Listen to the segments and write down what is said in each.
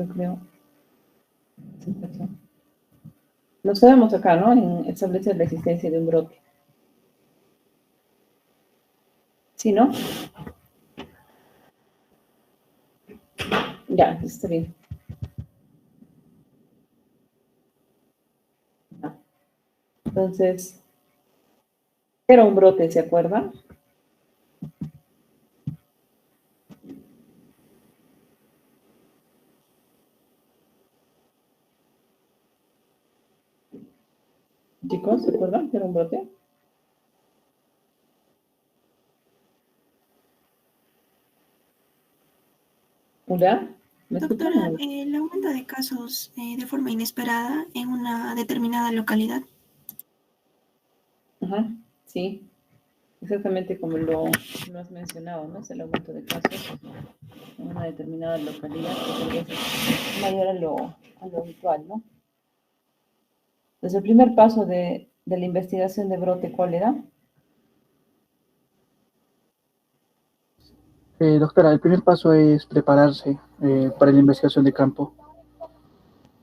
yo creo. Nos quedamos acá, ¿no? En establecer la existencia de un brote. ¿Sí, no? Ya, está bien. Entonces, era un brote, ¿se acuerdan? Chicos, ¿se acuerdan que era un brote? ¿Hola? ¿Me escuchan o Doctora, no? el aumento de casos de forma inesperada en una determinada localidad. Ajá, sí, exactamente como lo has mencionado, ¿no? Es el aumento de casos en una determinada localidad que podría ser mayor a lo habitual, ¿no? Entonces, el primer paso de la investigación de brote, ¿cuál era? Doctora, el primer paso es prepararse para la investigación de campo.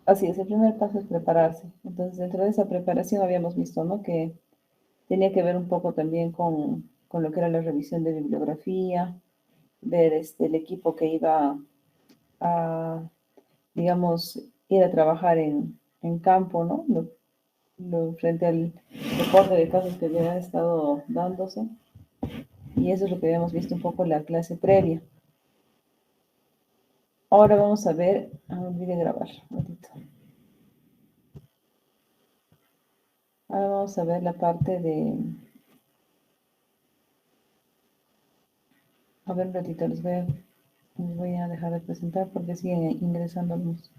Así es, el primer paso es prepararse. Entonces, dentro de esa preparación habíamos visto, ¿no? Que tenía que ver un poco también con lo que era la revisión de bibliografía, ver el equipo que iba a, digamos, ir a trabajar en campo, ¿no? Frente al reporte de casos que habían estado dándose. Y eso es lo que habíamos visto un poco en la clase previa. Ahora vamos a ver, olvidé grabar un ratito. Ahora vamos a ver la parte de, a ver un ratito, les voy a dejar de presentar porque siguen ingresando algunos.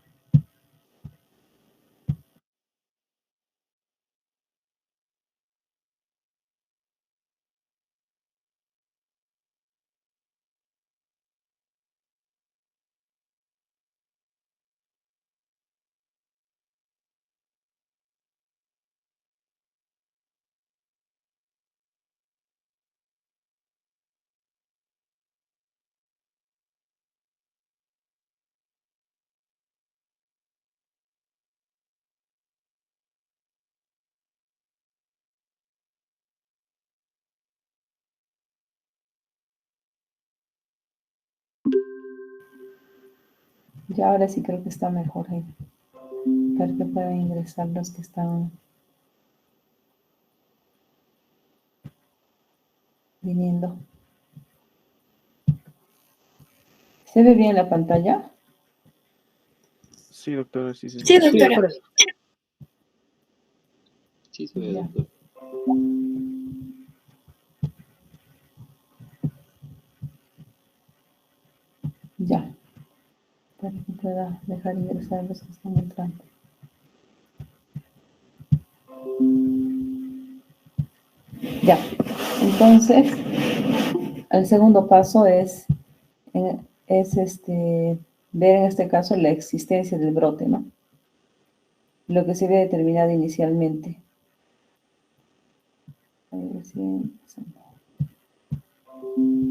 Ya ahora sí creo que está mejor ahí. Para que puedan ingresar los que están viniendo. ¿Se ve bien la pantalla? Sí, doctora, sí, sí. Sí, doctora. Sí, se ve, Ya. doctor. Ya. Para que pueda dejar ingresar los que están entrando. Ya. Entonces, el segundo paso es ver en este caso la existencia del brote, ¿no? Lo que se había determinado inicialmente.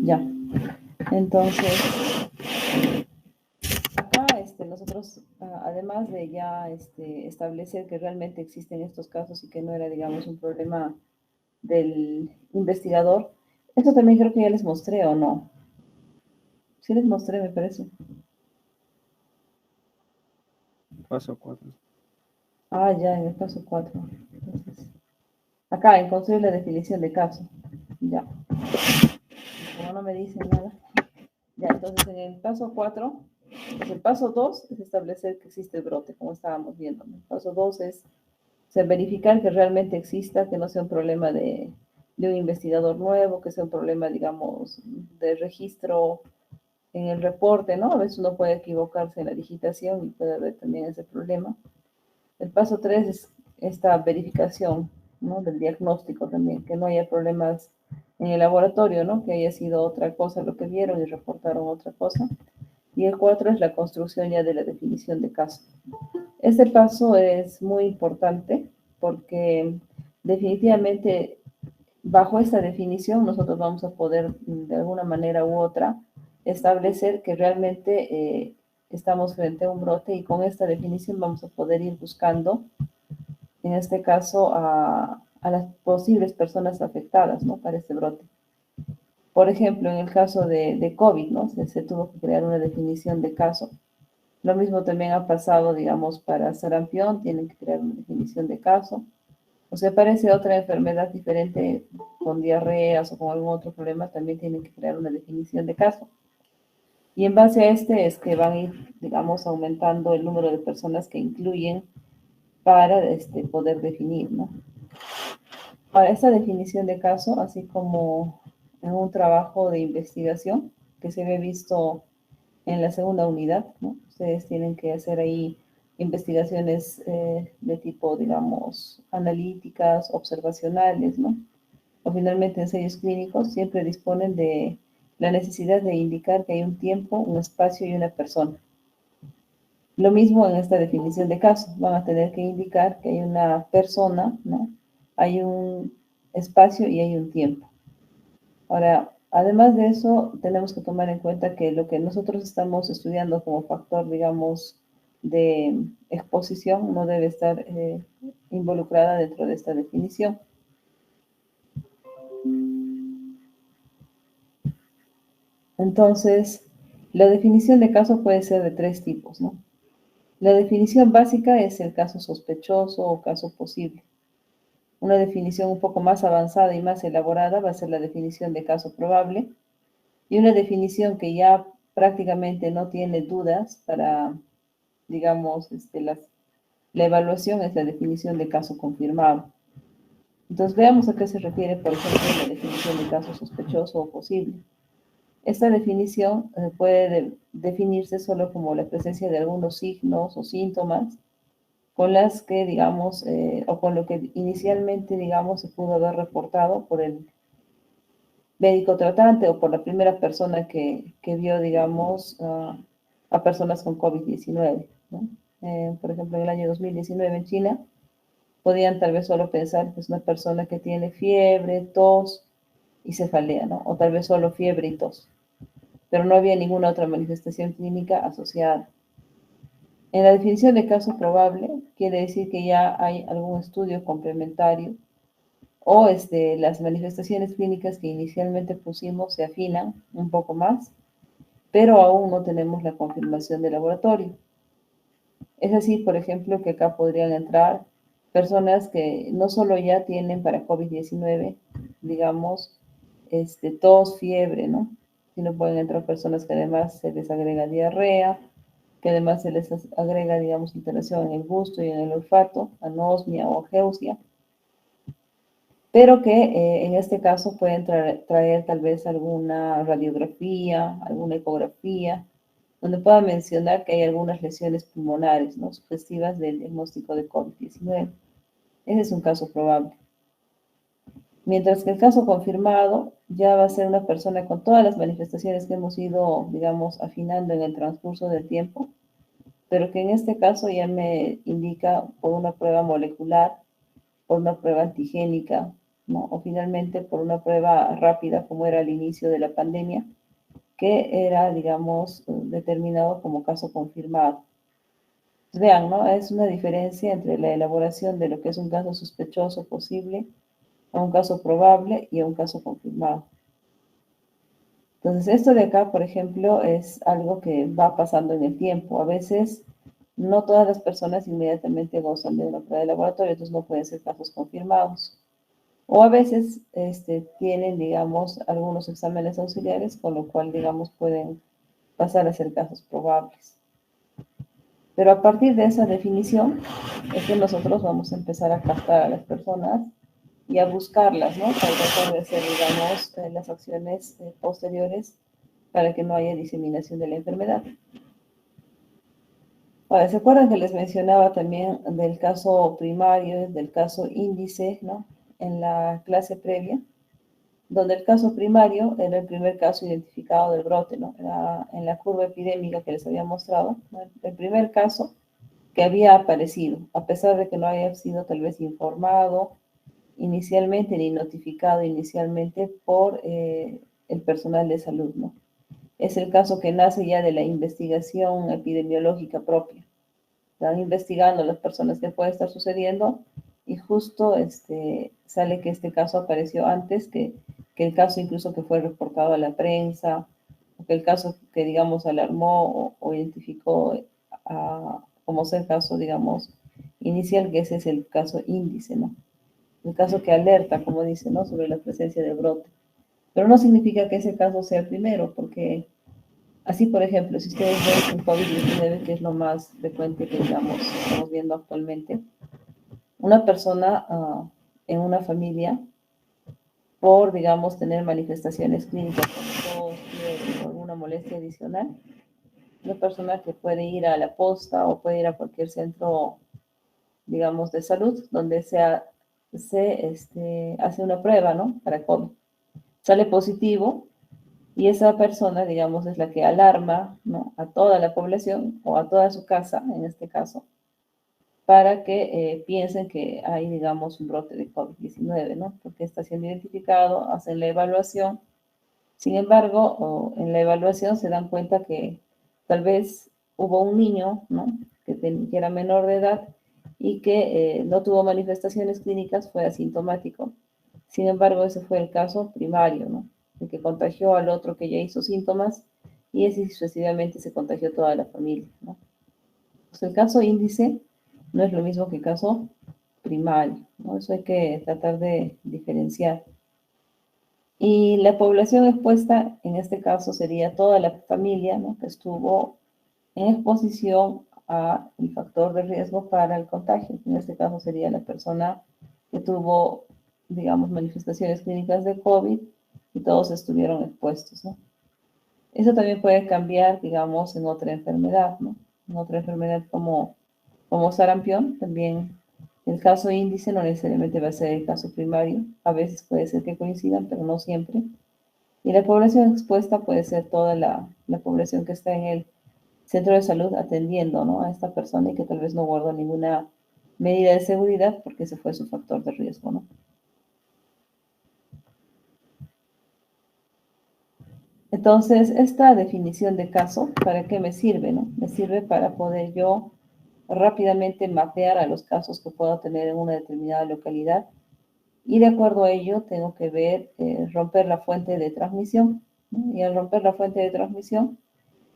Ya. Entonces, acá nosotros, además de ya establecer que realmente existen estos casos y que no era, digamos, un problema del investigador, eso también creo que ya les mostré, ¿o no? Sí les mostré, me parece. Paso 4. Ah, ya, en el paso 4. Entonces, acá, en construir la definición de caso. Ya. Como no me dicen nada. Ya, entonces en el paso 4, pues el paso 2 es establecer que existe el brote, como estábamos viendo. El paso 2 es verificar que realmente exista, que no sea un problema de un investigador nuevo, que sea un problema, digamos, de registro en el reporte, ¿no? A veces uno puede equivocarse en la digitación y puede haber también ese problema. El paso 3 es esta verificación, ¿no? Del diagnóstico también, que no haya problemas en el laboratorio, ¿no? Que haya sido otra cosa lo que vieron y reportaron otra cosa. Y el 4 es la construcción ya de la definición de caso. Este paso es muy importante porque definitivamente bajo esta definición nosotros vamos a poder de alguna manera u otra establecer que realmente estamos frente a un brote y con esta definición vamos a poder ir buscando, en este caso, a las posibles personas afectadas, ¿no? Para este brote. Por ejemplo, en el caso de COVID, ¿no? Se tuvo que crear una definición de caso. Lo mismo también ha pasado, digamos, para sarampión, tienen que crear una definición de caso. O sea, parece otra enfermedad diferente con diarreas o con algún otro problema, también tienen que crear una definición de caso. Y en base a este es que van a ir, digamos, aumentando el número de personas que incluyen para poder definir, ¿no? Ahora, esta definición de caso, así como en un trabajo de investigación que se ve visto en la segunda unidad, ¿no? Ustedes tienen que hacer ahí investigaciones de tipo, digamos, analíticas, observacionales, ¿no? O finalmente ensayos clínicos siempre disponen de la necesidad de indicar que hay un tiempo, un espacio y una persona. Lo mismo en esta definición de caso, van a tener que indicar que hay una persona, ¿no? Hay un espacio y hay un tiempo. Ahora, además de eso, tenemos que tomar en cuenta que lo que nosotros estamos estudiando como factor, digamos, de exposición no debe estar involucrada dentro de esta definición. Entonces, la definición de caso puede ser de tres tipos, ¿no? La definición básica es el caso sospechoso o caso posible. Una definición un poco más avanzada y más elaborada va a ser la definición de caso probable. Y una definición que ya prácticamente no tiene dudas para, digamos, la evaluación es la definición de caso confirmado. Entonces, veamos a qué se refiere, por ejemplo, la definición de caso sospechoso o posible. Esta definición puede definirse solo como la presencia de algunos signos o síntomas con las que, digamos, o con lo que inicialmente, digamos, se pudo haber reportado por el médico tratante o por la primera persona que vio, digamos, a personas con COVID-19, ¿no? Por ejemplo, en el año 2019 en China, podían tal vez solo pensar que es una persona que tiene fiebre, tos y cefalea, ¿no? O tal vez solo fiebre y tos, pero no había ninguna otra manifestación clínica asociada. En la definición de caso probable, quiere decir que ya hay algún estudio complementario o las manifestaciones clínicas que inicialmente pusimos se afinan un poco más, pero aún no tenemos la confirmación de laboratorio. Es así, por ejemplo, que acá podrían entrar personas que no solo ya tienen para COVID-19, digamos, tos, fiebre, ¿no? Sino pueden entrar personas que además se les agrega diarrea, que además se les agrega, digamos, alteración en el gusto y en el olfato, anosmia o ageusia, pero que en este caso pueden traer tal vez alguna radiografía, alguna ecografía, donde pueda mencionar que hay algunas lesiones pulmonares, ¿no? Sugestivas del diagnóstico de COVID-19. Ese es un caso probable. Mientras que el caso confirmado ya va a ser una persona con todas las manifestaciones que hemos ido, digamos, afinando en el transcurso del tiempo, pero que en este caso ya me indica por una prueba molecular, por una prueba antigénica, ¿no? O finalmente por una prueba rápida, como era al inicio de la pandemia, que era, digamos, determinado como caso confirmado. Vean, ¿no? Es una diferencia entre la elaboración de lo que es un caso sospechoso posible, a un caso probable y a un caso confirmado. Entonces, esto de acá, por ejemplo, es algo que va pasando en el tiempo. A veces, no todas las personas inmediatamente gozan de una prueba de laboratorio, entonces no pueden ser casos confirmados. O a veces tienen, digamos, algunos exámenes auxiliares, con lo cual, digamos, pueden pasar a ser casos probables. Pero a partir de esa definición es que nosotros vamos a empezar a captar a las personas y a buscarlas, ¿no? Para tratar de hacer, digamos, las acciones posteriores para que no haya diseminación de la enfermedad. Ahora, ¿se acuerdan que les mencionaba también del caso primario, del caso índice, ¿no? En la clase previa, donde el caso primario era el primer caso identificado del brote, ¿no? Era en la curva epidémica que les había mostrado, ¿no? El primer caso que había aparecido, a pesar de que no haya sido tal vez informado inicialmente ni notificado inicialmente por el personal de salud, ¿no? es el caso que nace ya de la investigación epidemiológica propia. Están investigando las personas que puede estar sucediendo y justo sale que este caso apareció antes que el caso incluso que fue reportado a la prensa, o que el caso que, digamos, alarmó o identificó como ser caso, digamos, inicial, que ese es el caso índice, ¿no? El caso que alerta, como dice, ¿no? Sobre la presencia de brote. Pero no significa que ese caso sea el primero, porque así, por ejemplo, si ustedes ven el COVID-19, que es lo más frecuente que, digamos, estamos viendo actualmente, una persona en una familia, por, digamos, tener manifestaciones clínicas como tos, fiebre o alguna molestia adicional, una persona que puede ir a la posta o puede ir a cualquier centro, digamos, de salud, donde se hace una prueba, ¿no? Para COVID. Sale positivo y esa persona, digamos, es la que alarma, ¿no? A toda la población o a toda su casa, en este caso, para que piensen que hay, digamos, un brote de COVID-19, ¿no? Porque está siendo identificado, hacen la evaluación. Sin embargo, en la evaluación se dan cuenta que tal vez hubo un niño, ¿no? Que era menor de edad y que no tuvo manifestaciones clínicas, fue asintomático. Sin embargo, ese fue el caso primario, ¿no? El que contagió al otro que ya hizo síntomas y así sucesivamente se contagió toda la familia, ¿no? Pues el caso índice no es lo mismo que el caso primario, ¿no? Eso hay que tratar de diferenciar. Y la población expuesta, en este caso, sería toda la familia, ¿no? Que estuvo en exposición al factor de riesgo para el contagio. En este caso sería la persona que tuvo, digamos, manifestaciones clínicas de COVID y todos estuvieron expuestos, ¿no? Eso también puede cambiar, digamos, en otra enfermedad, ¿no? En otra enfermedad como sarampión, también el caso índice no necesariamente va a ser el caso primario, a veces puede ser que coincidan, pero no siempre. Y la población expuesta puede ser toda la población que está en el centro de salud atendiendo, ¿no? A esta persona y que tal vez no guardó ninguna medida de seguridad porque ese fue su factor de riesgo, ¿no? Entonces, esta definición de caso, ¿para qué me sirve, no? Me sirve para poder yo rápidamente mapear a los casos que puedo tener en una determinada localidad y de acuerdo a ello tengo que ver, romper la fuente de transmisión, ¿no? Y al romper la fuente de transmisión,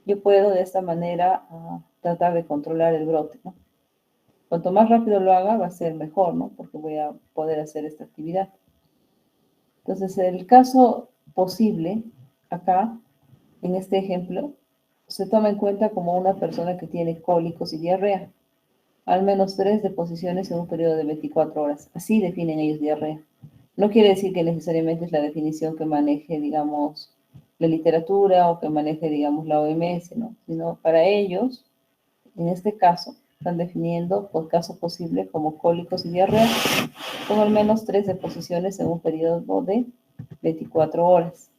yo puedo de esta manera tratar de controlar el brote, ¿no? Cuanto más rápido lo haga, va a ser mejor, ¿no? Porque voy a poder hacer esta actividad. Entonces, el caso posible, acá, en este ejemplo, se toma en cuenta como una persona que tiene cólicos y diarrea. Al menos 3 deposiciones en un periodo de 24 horas. Así definen ellos diarrea. No quiere decir que necesariamente es la definición que maneje, digamos, la literatura o que maneje, digamos, la OMS, ¿no? Sino para ellos, en este caso, están definiendo por caso posible como cólicos y diarrea con al menos 3 deposiciones en un periodo de 24 horas.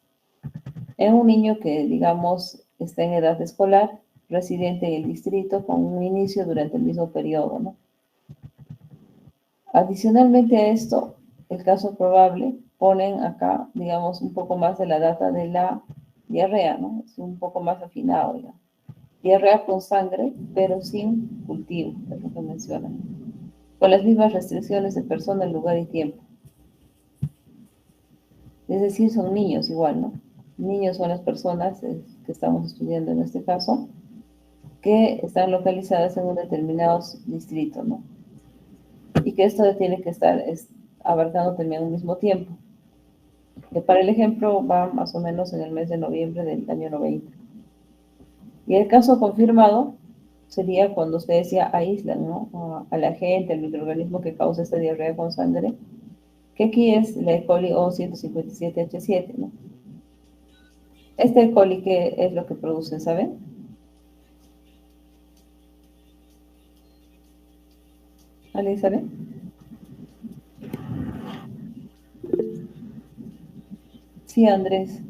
En un niño que, digamos, está en edad escolar, residente en el distrito, con un inicio durante el mismo periodo, ¿no? Adicionalmente a esto, el caso probable, ponen acá, digamos, un poco más de la data de la diarrea, ¿no? Es un poco más afinado, digamos. Diarrea con sangre, pero sin cultivo, es lo que mencionan. Con las mismas restricciones de persona, lugar y tiempo. Es decir, son niños igual, ¿no? Niños son las personas que estamos estudiando en este caso, que están localizadas en un determinado distrito, ¿no? Y que esto tiene que estar abarcando también un mismo tiempo. Que para el ejemplo va más o menos en el mes de noviembre del año 90. Y el caso confirmado sería cuando ustedes ya aíslan, ¿no? A la gente, al microorganismo que causa esta diarrea con sangre, que aquí es la E. coli O157H7, ¿no? Este E. coli, ¿qué es lo que produce, saben? ¿Alguien sabe? Sí, Andrés.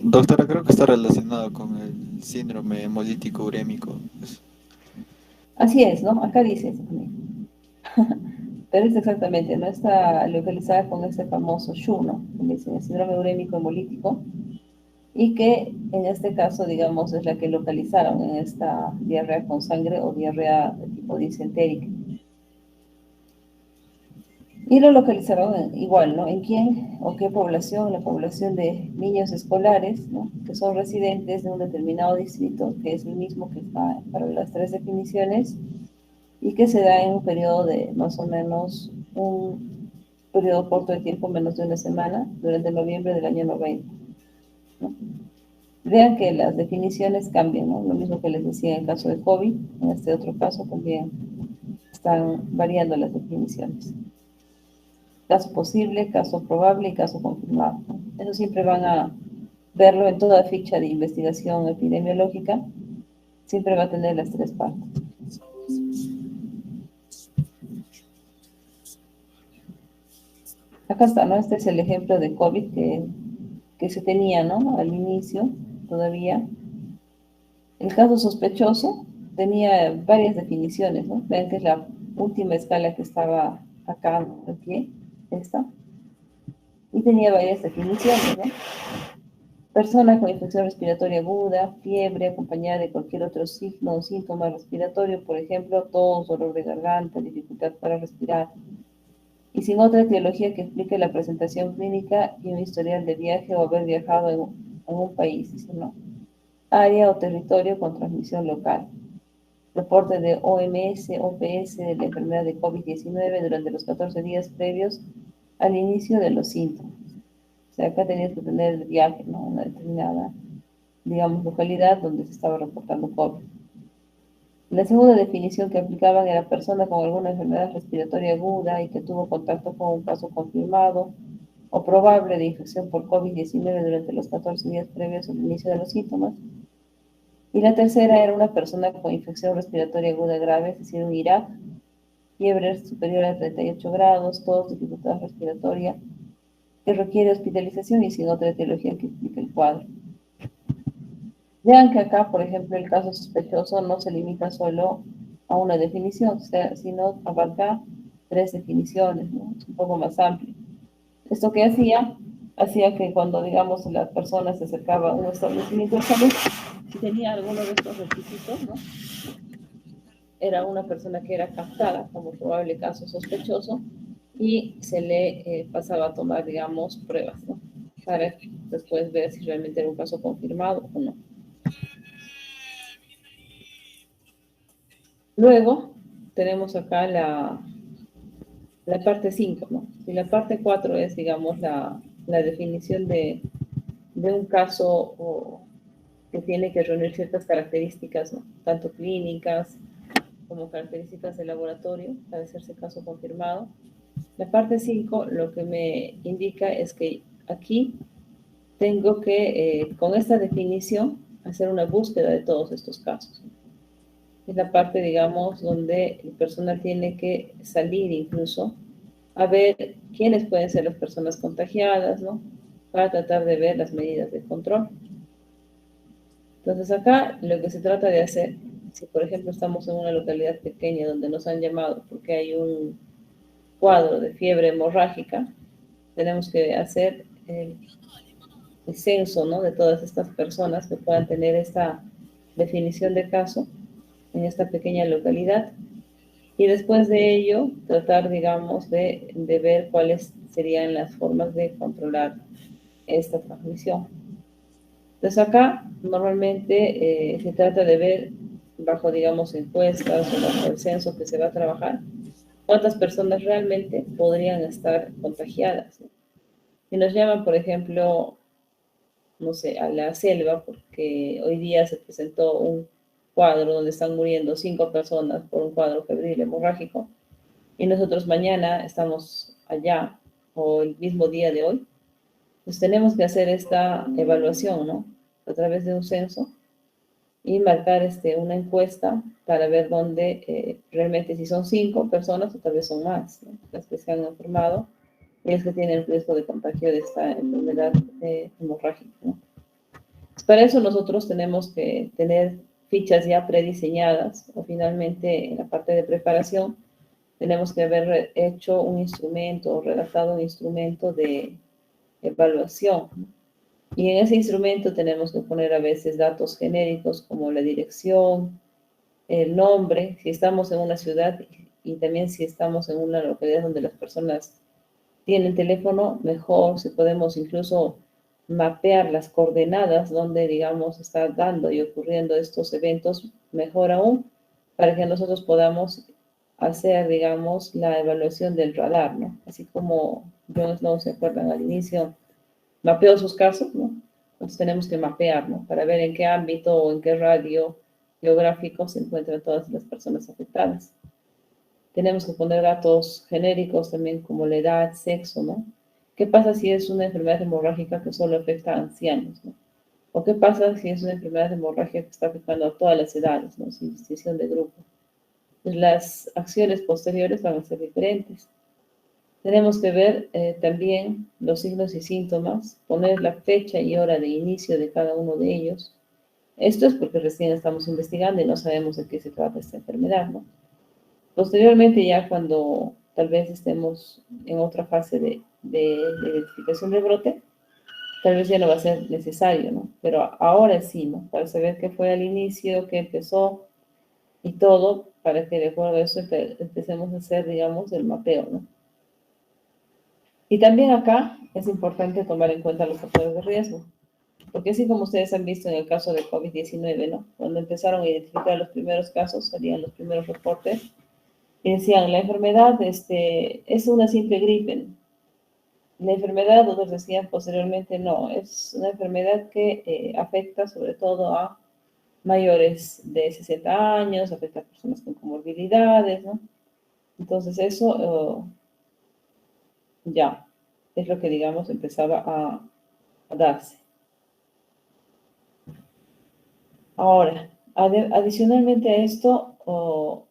Doctora, creo que está relacionado con el síndrome hemolítico urémico. Así es, ¿no? Acá dice eso también. Pero es exactamente, no está localizada con ese famoso SHU, ¿no? Como dicen, el síndrome urémico hemolítico. y que en este caso, digamos, es la que localizaron en esta diarrea con sangre o diarrea de tipo disentérica. Y lo localizaron igual, ¿no? ¿En quién o qué población? La población de niños escolares, ¿no? Que son residentes de un determinado distrito, que es el mismo que está para las tres definiciones, y que se da en un periodo de más o menos un periodo corto de tiempo, menos de una semana, durante noviembre del año 90, ¿no? Vean que las definiciones cambian, ¿no? Lo mismo que les decía en el caso de COVID, en este otro caso también están variando las definiciones. Caso posible, caso probable y caso confirmado, ¿no? Eso siempre van a verlo en toda ficha de investigación epidemiológica, siempre va a tener las tres partes. Acá está, ¿no? Este es el ejemplo de COVID que se tenía, ¿no? Al inicio, todavía. El caso sospechoso tenía varias definiciones, ¿no? Ven que es la última escala que estaba acá, aquí, esta. Y tenía varias definiciones, ¿no? Persona con infección respiratoria aguda, fiebre acompañada de cualquier otro signo o síntoma respiratorio, por ejemplo, tos, dolor de garganta, dificultad para respirar, y sin otra etiología que explique la presentación clínica y un historial de viaje o haber viajado en un país, ¿no? Área o territorio con transmisión local. Reporte de OMS, OPS de la enfermedad de COVID-19 durante los 14 días previos al inicio de los síntomas. O sea, acá tenías que tener el viaje, ¿no? Una determinada, digamos, localidad donde se estaba reportando COVID. La segunda definición que aplicaban era persona con alguna enfermedad respiratoria aguda y que tuvo contacto con un caso confirmado o probable de infección por COVID-19 durante los 14 días previos al inicio de los síntomas. Y la tercera era una persona con infección respiratoria aguda grave, es decir, un IRAC, fiebre superior a 38 grados, tos, dificultad respiratoria, que requiere hospitalización y sin otra etiología que explique el cuadro. Vean que acá, por ejemplo, el caso sospechoso no se limita solo a una definición, sino abarca tres definiciones, ¿no? Es un poco más amplio. ¿Esto qué hacía? Hacía que cuando, digamos, la persona se acercaba a un establecimiento de salud, si tenía alguno de estos requisitos, ¿no? Era una persona que era captada como probable caso sospechoso y se le pasaba a tomar, digamos, pruebas, ¿no? Para después ver si realmente era un caso confirmado o no. Luego tenemos acá la parte 5, ¿no? Y la parte 4 es, digamos, la definición de un caso que tiene que reunir ciertas características, ¿no? Tanto clínicas como características de laboratorio, para hacerse caso confirmado. La parte 5 lo que me indica es que aquí tengo que, con esta definición, hacer una búsqueda de todos estos casos. Es la parte, digamos, donde el personal tiene que salir incluso a ver quiénes pueden ser las personas contagiadas, ¿no? Para tratar de ver las medidas de control. Entonces acá lo que se trata de hacer, si por ejemplo estamos en una localidad pequeña donde nos han llamado porque hay un cuadro de fiebre hemorrágica, tenemos que hacer el censo, ¿no? De todas estas personas que puedan tener esta definición de caso en esta pequeña localidad. Y después de ello, tratar, digamos, de ver cuáles serían las formas de controlar esta transmisión. Entonces acá normalmente se trata de ver bajo, digamos, encuestas o bajo el censo que se va a trabajar, cuántas personas realmente podrían estar contagiadas, ¿no? Si nos llaman, por ejemplo, no sé, a la selva, porque hoy día se presentó un cuadro donde están muriendo 5 personas por un cuadro febril hemorrágico, y nosotros mañana estamos allá, o el mismo día de hoy, pues tenemos que hacer esta evaluación, ¿no? A través de un censo y marcar una encuesta para ver dónde realmente si son 5 personas o tal vez son más, ¿no? Las que se han enfermado y las que tienen riesgo de contagio de esta enfermedad hemorrágica, ¿no? Para eso nosotros tenemos que tener fichas ya prediseñadas o finalmente en la parte de preparación tenemos que haber hecho un instrumento o redactado un instrumento de evaluación, ¿no? Y en ese instrumento tenemos que poner a veces datos genéricos como la dirección, el nombre, si estamos en una ciudad y también si estamos en una localidad donde las personas tienen teléfono, mejor si podemos incluso mapear las coordenadas donde, digamos, está dando y ocurriendo estos eventos, mejor aún, para que nosotros podamos hacer, digamos, la evaluación del radar, ¿no? Así como Jon Snow, ¿se acuerdan al inicio? Mapeó sus casos, ¿no? Entonces tenemos que mapear, ¿no? Para ver en qué ámbito o en qué radio geográfico se encuentran todas las personas afectadas. Tenemos que poner datos genéricos también como la edad, sexo, ¿no? ¿Qué pasa si es una enfermedad hemorrágica que solo afecta a ancianos, ¿no? ¿O qué pasa si es una enfermedad hemorrágica que está afectando a todas las edades, ¿no? Sin distinción de grupo. Pues las acciones posteriores van a ser diferentes. Tenemos que ver también los signos y síntomas, poner la fecha y hora de inicio de cada uno de ellos. Esto es porque recién estamos investigando y no sabemos de qué se trata esta enfermedad, ¿no? Posteriormente, ya cuando tal vez estemos en otra fase de identificación del brote, tal vez ya no va a ser necesario, ¿no? Pero ahora sí, ¿no? Para saber qué fue al inicio, qué empezó y todo, para que de acuerdo a eso empecemos a hacer, digamos, el mapeo, ¿no? Y también acá es importante tomar en cuenta los factores de riesgo, porque así como ustedes han visto en el caso de COVID-19, ¿no? Cuando empezaron a identificar los primeros casos, salían los primeros reportes, y decían, la enfermedad es una simple gripe, ¿no? La enfermedad, otros decían posteriormente, no, es una enfermedad que afecta sobre todo a mayores de 60 años, afecta a personas con comorbilidades, ¿no? Entonces eso ya es lo que, digamos, empezaba a darse. Ahora, adicionalmente a esto,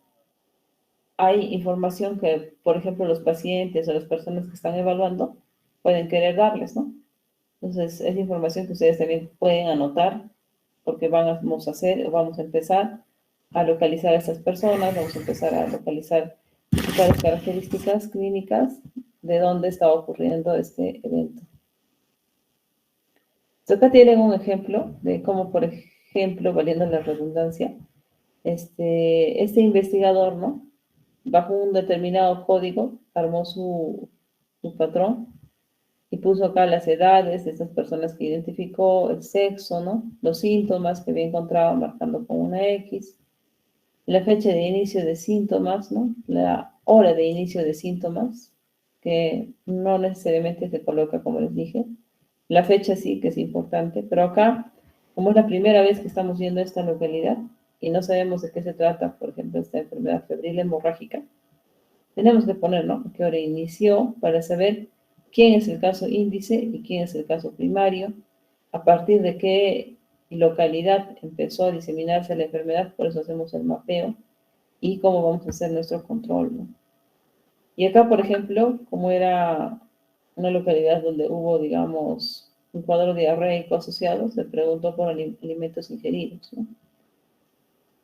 hay información que, por ejemplo, los pacientes o las personas que están evaluando pueden querer darles, ¿no? Entonces, es información que ustedes también pueden anotar porque vamos a hacer, vamos a empezar a localizar a estas personas, vamos a empezar a localizar las características clínicas de dónde está ocurriendo este evento. Entonces, acá tienen un ejemplo de cómo, por ejemplo, valiendo la redundancia, este investigador, ¿no? Bajo un determinado código, armó su patrón y puso acá las edades de estas personas que identificó, el sexo, ¿no? Los síntomas que había encontrado marcando con una X, la fecha de inicio de síntomas, ¿no? La hora de inicio de síntomas, que no necesariamente se coloca como les dije. La fecha sí que es importante, pero acá, como es la primera vez que estamos viendo esta localidad y no sabemos de qué se trata, por ejemplo, esta enfermedad febril hemorrágica, tenemos que poner, ¿no? ¿Qué hora inició para saber quién es el caso índice y quién es el caso primario? A partir de qué localidad empezó a diseminarse la enfermedad, por eso hacemos el mapeo y cómo vamos a hacer nuestro control, ¿no? Y acá, por ejemplo, como era una localidad donde hubo, digamos, un cuadro diarreico asociado, se preguntó por alimentos ingeridos, ¿no?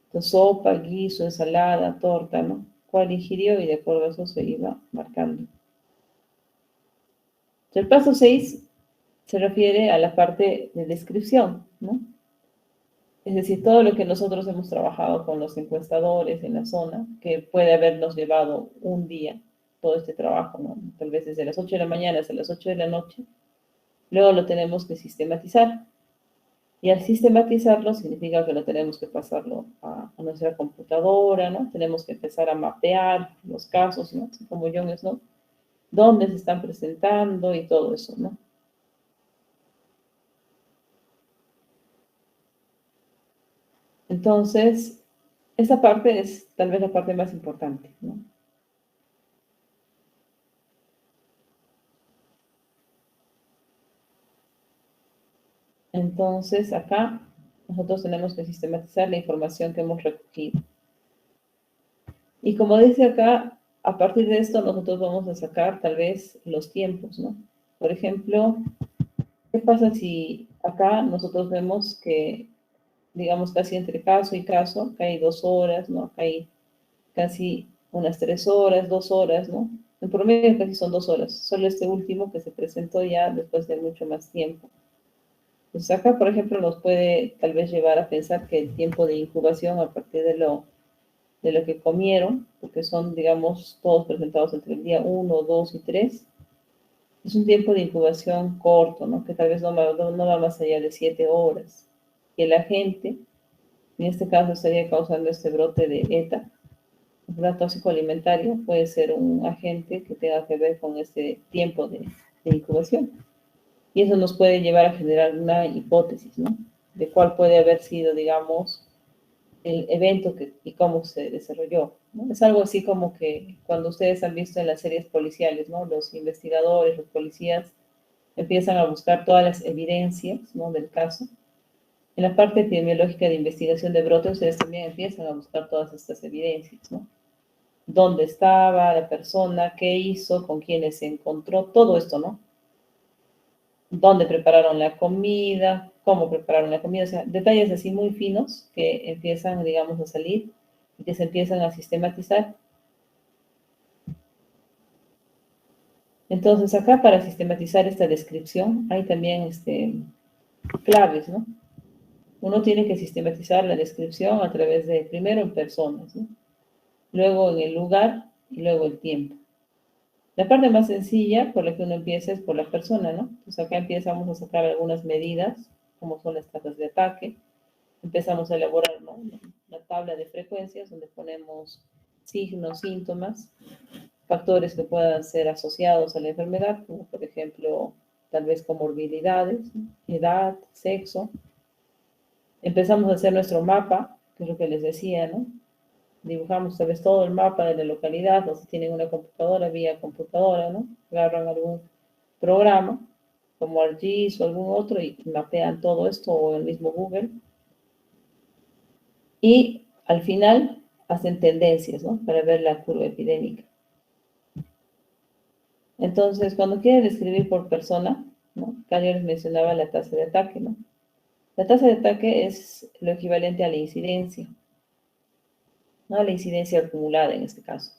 Entonces, sopa, guiso, ensalada, torta, ¿no? ¿Cuál ingirió? Y de acuerdo a eso se iba marcando. El paso 6 se refiere a la parte de descripción, ¿no? Es decir, todo lo que nosotros hemos trabajado con los encuestadores en la zona, que puede habernos llevado un día, todo este trabajo, ¿no? Tal vez desde las 8 de la mañana hasta las 8 de la noche, luego lo tenemos que sistematizar. Y al sistematizarlo significa que lo tenemos que pasarlo a nuestra computadora, ¿no? Tenemos que empezar a mapear los casos, ¿no? Así como Jon Snow, dónde se están presentando y todo eso, ¿no? Entonces, esa parte es tal vez la parte más importante, ¿no? Entonces, acá nosotros tenemos que sistematizar la información que hemos recogido. Y como dice acá, a partir de esto nosotros vamos a sacar tal vez los tiempos, ¿no? Por ejemplo, ¿qué pasa si acá nosotros vemos que, digamos, casi entre caso y caso, acá hay 2 horas, ¿no? Acá hay casi unas 3 horas, 2 horas, ¿no? En promedio casi son 2 horas. Solo este último que se presentó ya después de mucho más tiempo. Pues acá, por ejemplo, nos puede tal vez llevar a pensar que el tiempo de incubación a partir de lo que comieron, porque son, digamos, todos presentados entre el día 1, 2 y 3, es un tiempo de incubación corto, ¿no? Que tal vez no va más allá de 7 horas. Y el agente, en este caso, estaría causando este brote de ETA, enfermedad tóxico alimentaria, puede ser un agente que tenga que ver con este tiempo de incubación. Y eso nos puede llevar a generar una hipótesis, ¿no? De cuál puede haber sido, digamos, el evento y cómo se desarrolló, ¿no? Es algo así como que cuando ustedes han visto en las series policiales, ¿no? Los investigadores, los policías empiezan a buscar todas las evidencias, ¿no? Del caso. En la parte epidemiológica de investigación de brote, ustedes también empiezan a buscar todas estas evidencias, ¿no? Dónde estaba la persona, qué hizo, con quiénes se encontró, todo esto, ¿no? Dónde prepararon la comida, cómo prepararon la comida, o sea, detalles así muy finos que empiezan, digamos, a salir y que se empiezan a sistematizar. Entonces, acá para sistematizar esta descripción hay también claves, ¿no? Uno tiene que sistematizar la descripción a través de, primero en personas, ¿no? Luego en el lugar y luego el tiempo. La parte más sencilla por la que uno empieza es por la persona, ¿no? Entonces acá empezamos a sacar algunas medidas, como son las tasas de ataque. Empezamos a elaborar, ¿no? Una tabla de frecuencias donde ponemos signos, síntomas, factores que puedan ser asociados a la enfermedad, como por ejemplo, tal vez comorbilidades, ¿no? Edad, sexo. Empezamos a hacer nuestro mapa, que es lo que les decía, ¿no? Dibujamos tal vez todo el mapa de la localidad, o si tienen una computadora, vía computadora, ¿no? Agarran algún programa, como ArcGIS o algún otro, y mapean todo esto, o el mismo Google. Y al final hacen tendencias, ¿no? Para ver la curva epidémica. Entonces, cuando quieren describir por persona, ¿no? Acá yo les mencionaba la tasa de ataque, ¿no? La tasa de ataque es lo equivalente a la incidencia, ¿no? La incidencia acumulada en este caso.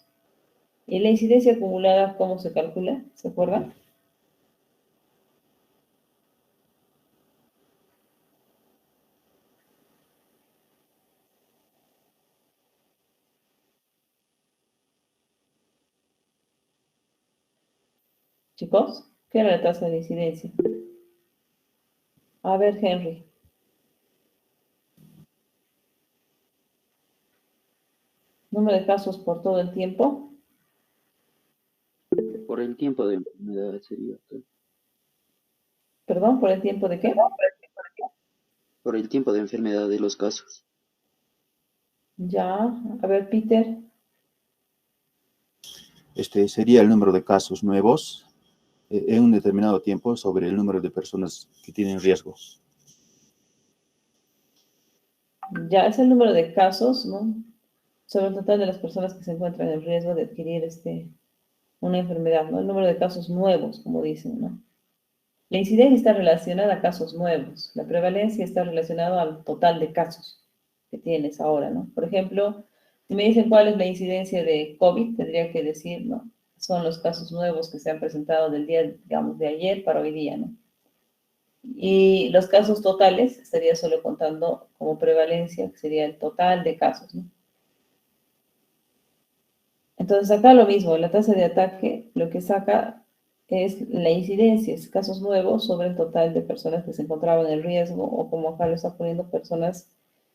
¿Y la incidencia acumulada cómo se calcula? ¿Se acuerdan? Chicos, ¿qué era la tasa de incidencia? A ver, Henry. Número de casos por todo el tiempo. Por el tiempo de enfermedad sería, doctor. Perdón, ¿por el tiempo de qué? Por el tiempo de enfermedad de los casos. Ya, a ver, Peter. Este sería el número de casos nuevos en un determinado tiempo sobre el número de personas que tienen riesgo. Ya es el número de casos, ¿no? Sobre el total de las personas que se encuentran en riesgo de adquirir una enfermedad, ¿no? El número de casos nuevos, como dicen, ¿no? La incidencia está relacionada a casos nuevos. La prevalencia está relacionada al total de casos que tienes ahora, ¿no? Por ejemplo, si me dicen cuál es la incidencia de COVID, tendría que decir, ¿no? Son los casos nuevos que se han presentado del día, digamos, de ayer para hoy día, ¿no? Y los casos totales estaría solo contando como prevalencia, que sería el total de casos, ¿no? Entonces acá lo mismo, la tasa de ataque lo que saca es la incidencia, es casos nuevos sobre el total de personas que se encontraban en riesgo, o como acá lo está poniendo, personas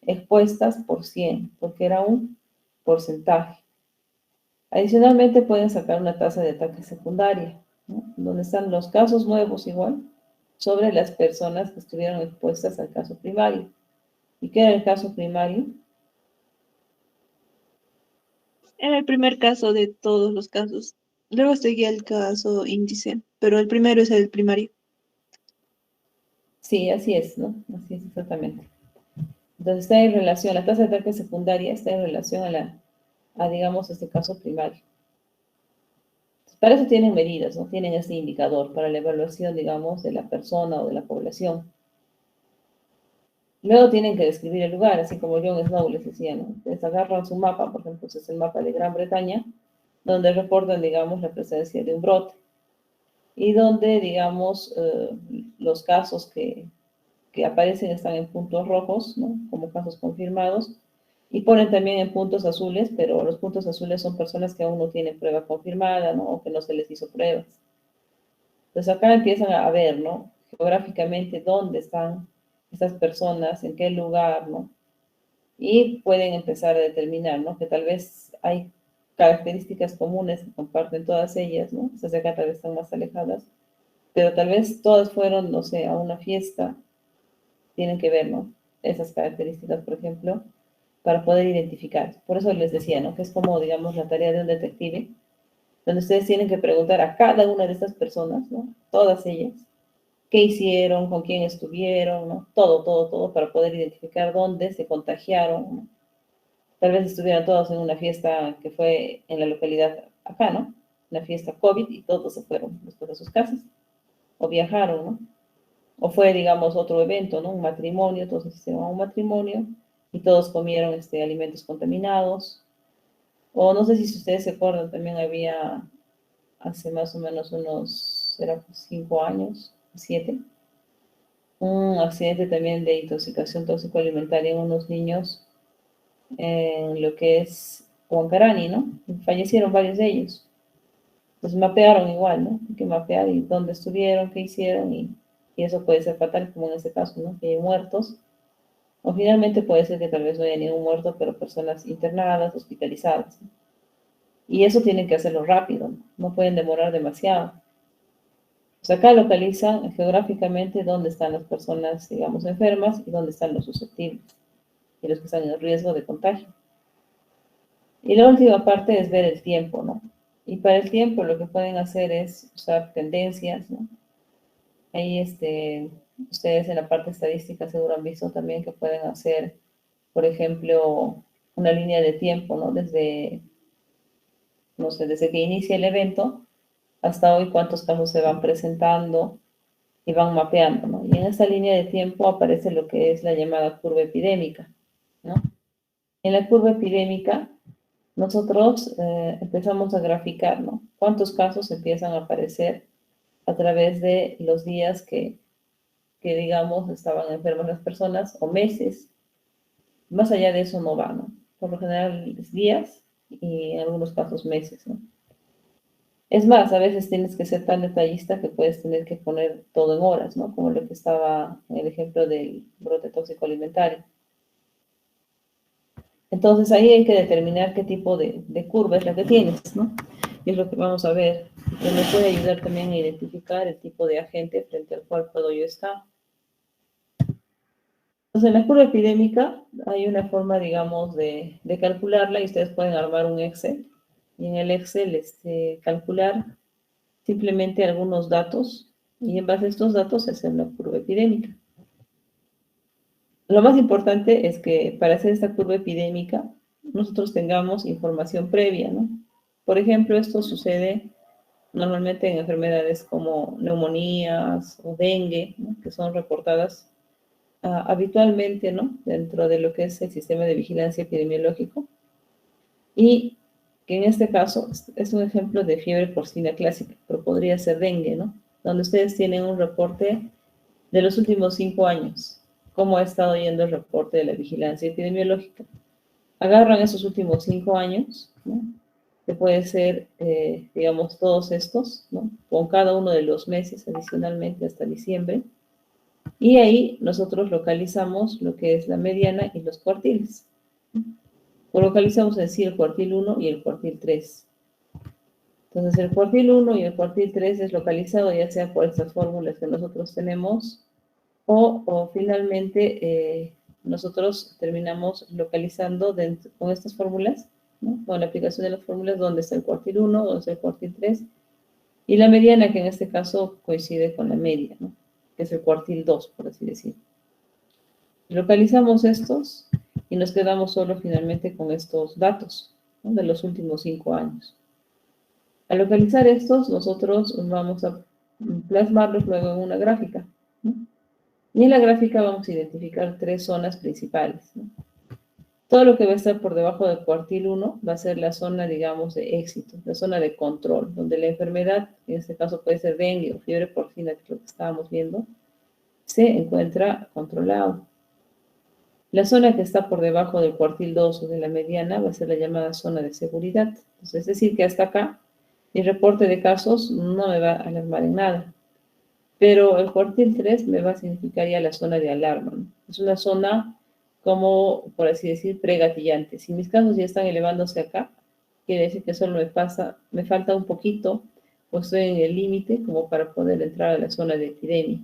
expuestas por 100, porque era un porcentaje. Adicionalmente pueden sacar una tasa de ataque secundaria, ¿no? Donde están los casos nuevos igual sobre las personas que estuvieron expuestas al caso primario. ¿Y qué era el caso primario? Era el primer caso de todos los casos. Luego seguía el caso índice, pero el primero es el primario. Sí, así es, ¿no? Así es exactamente. Entonces está en relación, la tasa de ataque secundaria está en relación digamos, este caso primario. Para eso tienen medidas, ¿no? Tienen este indicador para la evaluación, digamos, de la persona o de la población. Luego tienen que describir el lugar, así como Jon Snow les decía, ¿no? Entonces agarran su mapa, por ejemplo, este es el mapa de Gran Bretaña, donde reportan, digamos, la presencia de un brote y donde, digamos, los casos que que aparecen están en puntos rojos, ¿no? Como casos confirmados, y ponen también en puntos azules, pero los puntos azules son personas que aún no tienen prueba confirmada, ¿no? O que no se les hizo pruebas. Entonces acá empiezan a ver, ¿no? Geográficamente dónde están estas personas, en qué lugar, ¿no? Y pueden empezar a determinar, ¿no? Que tal vez hay características comunes que comparten todas ellas, ¿no? Estas de acá tal vez están más alejadas, pero tal vez todas fueron, no sé, a una fiesta, tienen que ver, ¿no? Esas características, por ejemplo, para poder identificar. Por eso les decía, ¿no? Que es como, digamos, la tarea de un detective, donde ustedes tienen que preguntar a cada una de estas personas, ¿no? Todas ellas, qué hicieron, con quién estuvieron, ¿no? Todo, todo, todo, para poder identificar dónde se contagiaron, ¿no? Tal vez estuvieran todos en una fiesta que fue en la localidad acá, ¿no? Una fiesta COVID y todos se fueron después a sus casas. O viajaron, ¿no? O fue, digamos, otro evento, ¿no? Un matrimonio, todos asistieron a un matrimonio y todos comieron alimentos contaminados. O no sé si ustedes se acuerdan, también había hace más o menos unos, era 5 años, 7, un accidente también de intoxicación tóxico-alimentaria en unos niños en lo que es Huancarani, ¿no? Fallecieron varios de ellos. Pues mapearon igual, ¿no? Hay que mapear y dónde estuvieron, qué hicieron y eso puede ser fatal, como en este caso, ¿no? Que hay muertos. O finalmente puede ser que tal vez no haya ningún muerto, pero personas internadas, hospitalizadas, ¿no? Y eso tienen que hacerlo rápido, ¿no? No pueden demorar demasiado. Pues acá localizan geográficamente dónde están las personas, digamos, enfermas y dónde están los susceptibles y los que están en riesgo de contagio. Y la última parte es ver el tiempo, ¿no? Y para el tiempo lo que pueden hacer es usar tendencias, ¿no? Ahí ustedes en la parte estadística seguro han visto también que pueden hacer, por ejemplo, una línea de tiempo, ¿no? Desde, no sé, desde que inicia el evento hasta hoy, cuántos casos se van presentando y van mapeando, ¿no? Y en esta línea de tiempo aparece lo que es la llamada curva epidémica, ¿no? En la curva epidémica nosotros empezamos a graficar, ¿no? Cuántos casos empiezan a aparecer a través de los días que digamos, estaban enfermas las personas, o meses. Más allá de eso no va, ¿no? Por lo general es días y en algunos casos meses, ¿no? Es más, a veces tienes que ser tan detallista que puedes tener que poner todo en horas, ¿no? Como lo que estaba en el ejemplo del brote tóxico alimentario. Entonces ahí hay que determinar qué tipo de curva es la que tienes, ¿no? Y es lo que vamos a ver, que me puede ayudar también a identificar el tipo de agente frente al cual puedo yo estar. Entonces, en la curva epidémica hay una forma, digamos, de calcularla y ustedes pueden armar un Excel. Y en el Excel calcular simplemente algunos datos y en base a estos datos hacer la curva epidémica. Lo más importante es que para hacer esta curva epidémica nosotros tengamos información previa, ¿no? Por ejemplo, esto sucede normalmente en enfermedades como neumonías o dengue, ¿no? Que son reportadas habitualmente, ¿no? Dentro de lo que es el sistema de vigilancia epidemiológico. Y que en este caso es un ejemplo de fiebre porcina clásica, pero podría ser dengue, ¿no? Donde ustedes tienen un reporte de los últimos 5 años, cómo ha estado yendo el reporte de la vigilancia epidemiológica. Agarran esos últimos 5 años, ¿no? Que puede ser, digamos, todos estos, ¿no? Con cada uno de los meses adicionalmente hasta diciembre. Y ahí nosotros localizamos lo que es la mediana y los cuartiles. Lo localizamos en sí el cuartil 1 y el cuartil 3. Entonces el cuartil 1 y el cuartil 3 es localizado ya sea por estas fórmulas que nosotros tenemos o finalmente nosotros terminamos localizando con estas fórmulas, ¿no? Con la aplicación de las fórmulas donde está el cuartil 1, donde está el cuartil 3 y la mediana que en este caso coincide con la media, ¿no? Que es el cuartil 2, por así decirlo. Localizamos estos y nos quedamos solo finalmente con estos datos, ¿no? De los últimos 5 años. Al localizar estos, nosotros vamos a plasmarlos luego en una gráfica, ¿no? Y en la gráfica vamos a identificar 3 zonas principales, ¿no? Todo lo que va a estar por debajo del cuartil 1 va a ser la zona, digamos, de éxito, la zona de control, donde la enfermedad, en este caso puede ser dengue o fiebre porcina, que es lo que estábamos viendo, se encuentra controlado. La zona que está por debajo del cuartil 2 o de la mediana va a ser la llamada zona de seguridad. Entonces, es decir, que hasta acá mi reporte de casos no me va a alarmar en nada. Pero el cuartil 3 me va a significar ya la zona de alarma, ¿no? Es una zona como, por así decir, pregatillante. Si mis casos ya están elevándose acá, quiere decir que solo me falta un poquito, o estoy en el límite como para poder entrar a la zona de epidemia.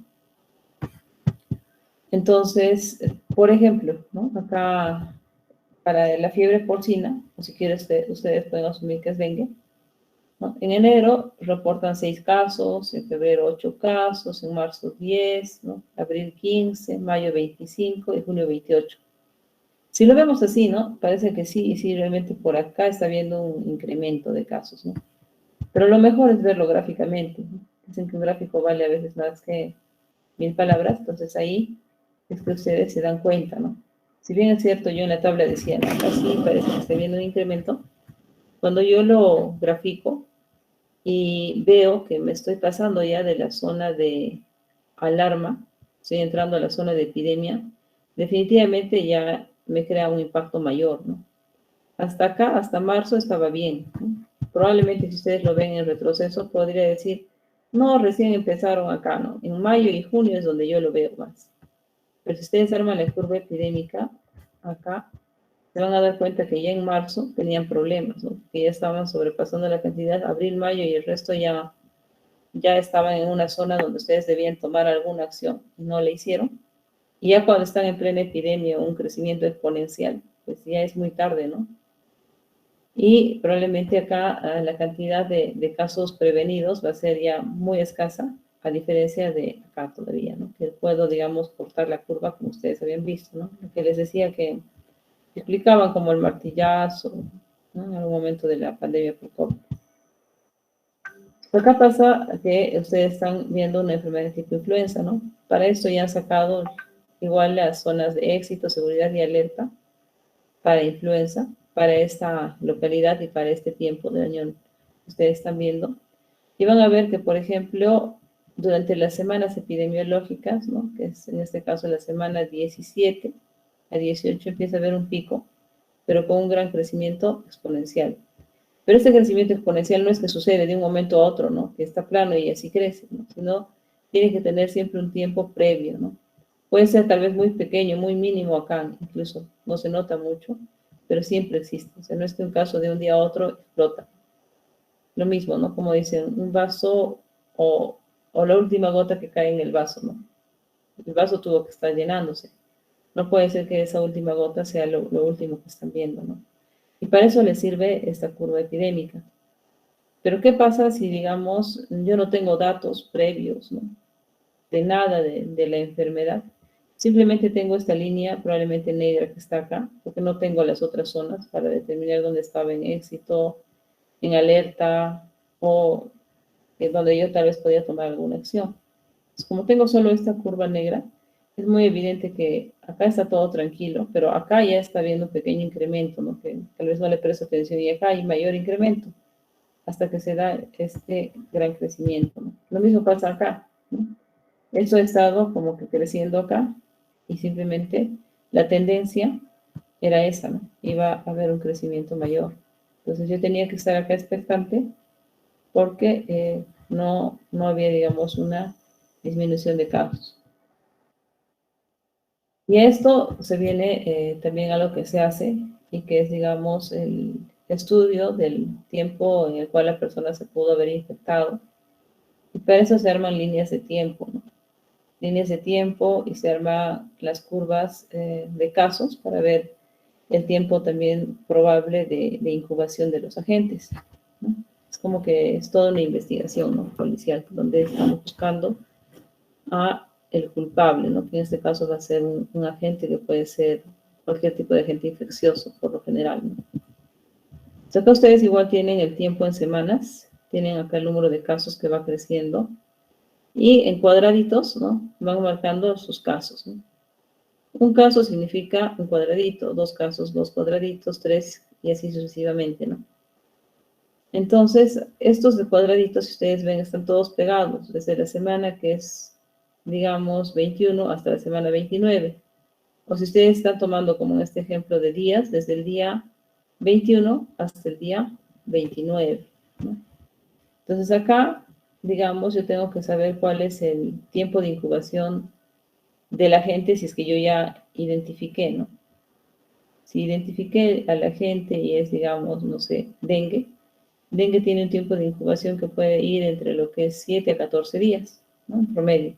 Entonces, por ejemplo, ¿no? Acá para la fiebre porcina, o si quieren ustedes pueden asumir que es dengue, ¿no? En enero reportan 6 casos, en febrero 8 casos, en marzo 10, ¿no? Abril 15, mayo 25 y junio 28. Si lo vemos así, ¿no? Parece que sí, realmente por acá está habiendo un incremento de casos, ¿no? Pero lo mejor es verlo gráficamente, ¿no? Dicen que un gráfico vale a veces más que 1000 palabras, entonces ahí es que ustedes se dan cuenta, ¿no? Si bien es cierto, yo en la tabla decía, ¿no? Así parece que está viendo un incremento. Cuando yo lo grafico y veo que me estoy pasando ya de la zona de alarma, estoy entrando a la zona de epidemia, definitivamente ya me crea un impacto mayor, ¿no? Hasta acá, hasta marzo estaba bien, ¿no? Probablemente si ustedes lo ven en retroceso, podría decir, no, recién empezaron acá, ¿no? En mayo y junio es donde yo lo veo más. Pero si ustedes arman la curva epidémica, acá se van a dar cuenta que ya en marzo tenían problemas, ¿no? Que ya estaban sobrepasando la cantidad, abril, mayo y el resto ya estaban en una zona donde ustedes debían tomar alguna acción y no la hicieron. Y ya cuando están en plena epidemia o un crecimiento exponencial, pues ya es muy tarde, ¿no? Y probablemente acá la cantidad de casos prevenidos va a ser ya muy escasa, a diferencia de acá todavía, ¿no? Que puedo, digamos, cortar la curva como ustedes habían visto, ¿no? Lo que les decía que explicaban como el martillazo, ¿no? En algún momento de la pandemia por COVID. Acá pasa que ustedes están viendo una enfermedad tipo influenza, ¿no? Para esto ya han sacado igual las zonas de éxito, seguridad y alerta para influenza, para esta localidad y para este tiempo del año que ustedes están viendo. Y van a ver que, por ejemplo, durante las semanas epidemiológicas, ¿no? Que es en este caso la semana 17 a 18 empieza a haber un pico, pero con un gran crecimiento exponencial. Pero este crecimiento exponencial no es que sucede de un momento a otro, ¿no? Que está plano y así crece, ¿no? Sino tiene que tener siempre un tiempo previo, ¿no? Puede ser tal vez muy pequeño, muy mínimo acá, incluso no se nota mucho, pero siempre existe. O sea, no es que un caso de un día a otro explota. Lo mismo, ¿no? Como dicen, un vaso o la última gota que cae en el vaso, ¿no? El vaso tuvo que estar llenándose. No puede ser que esa última gota sea lo último que están viendo, ¿no? Y para eso les sirve esta curva epidémica. Pero ¿qué pasa si, digamos, yo no tengo datos previos, ¿no? De nada de la enfermedad? Simplemente tengo esta línea, probablemente negra que está acá, porque no tengo las otras zonas para determinar dónde estaba en éxito, en alerta, o donde yo tal vez podía tomar alguna acción. Pues como tengo solo esta curva negra, es muy evidente que acá está todo tranquilo, pero acá ya está habiendo un pequeño incremento, ¿no? Que tal vez no le presto atención, y acá hay mayor incremento, hasta que se da este gran crecimiento, ¿no? Lo mismo pasa acá, ¿no? Eso ha estado como que creciendo acá, y simplemente la tendencia era esa, ¿no? Iba a haber un crecimiento mayor. Entonces yo tenía que estar acá expectante porque no había, digamos, una disminución de casos. Y esto se viene también a lo que se hace y que es, digamos, el estudio del tiempo en el cual la persona se pudo haber infectado. Y para eso se arman líneas de tiempo, ¿no? Líneas de tiempo y se arman las curvas de casos para ver el tiempo también probable de incubación de los agentes, ¿no? Es como que es toda una investigación, ¿no? Policial, donde estamos buscando a el culpable, ¿no? Que en este caso va a ser un agente que puede ser cualquier tipo de agente infeccioso, por lo general, ¿no? Entonces acá ustedes igual tienen el tiempo en semanas, tienen acá el número de casos que va creciendo, y en cuadraditos, ¿no? Van marcando sus casos, ¿no? Un caso significa un cuadradito, 2 casos, 2 cuadraditos, 3, y así sucesivamente, ¿no? Entonces, estos de cuadraditos, si ustedes ven, están todos pegados, desde la semana que es digamos, 21 hasta la semana 29. O si ustedes están tomando como en este ejemplo de días, desde el día 21 hasta el día 29, ¿no? Entonces acá, digamos, yo tengo que saber cuál es el tiempo de incubación de la gente si es que yo ya identifiqué, ¿no? Si identifiqué a la gente y es, digamos, no sé, dengue, dengue tiene un tiempo de incubación que puede ir entre lo que es 7 a 14 días, ¿no? En promedio.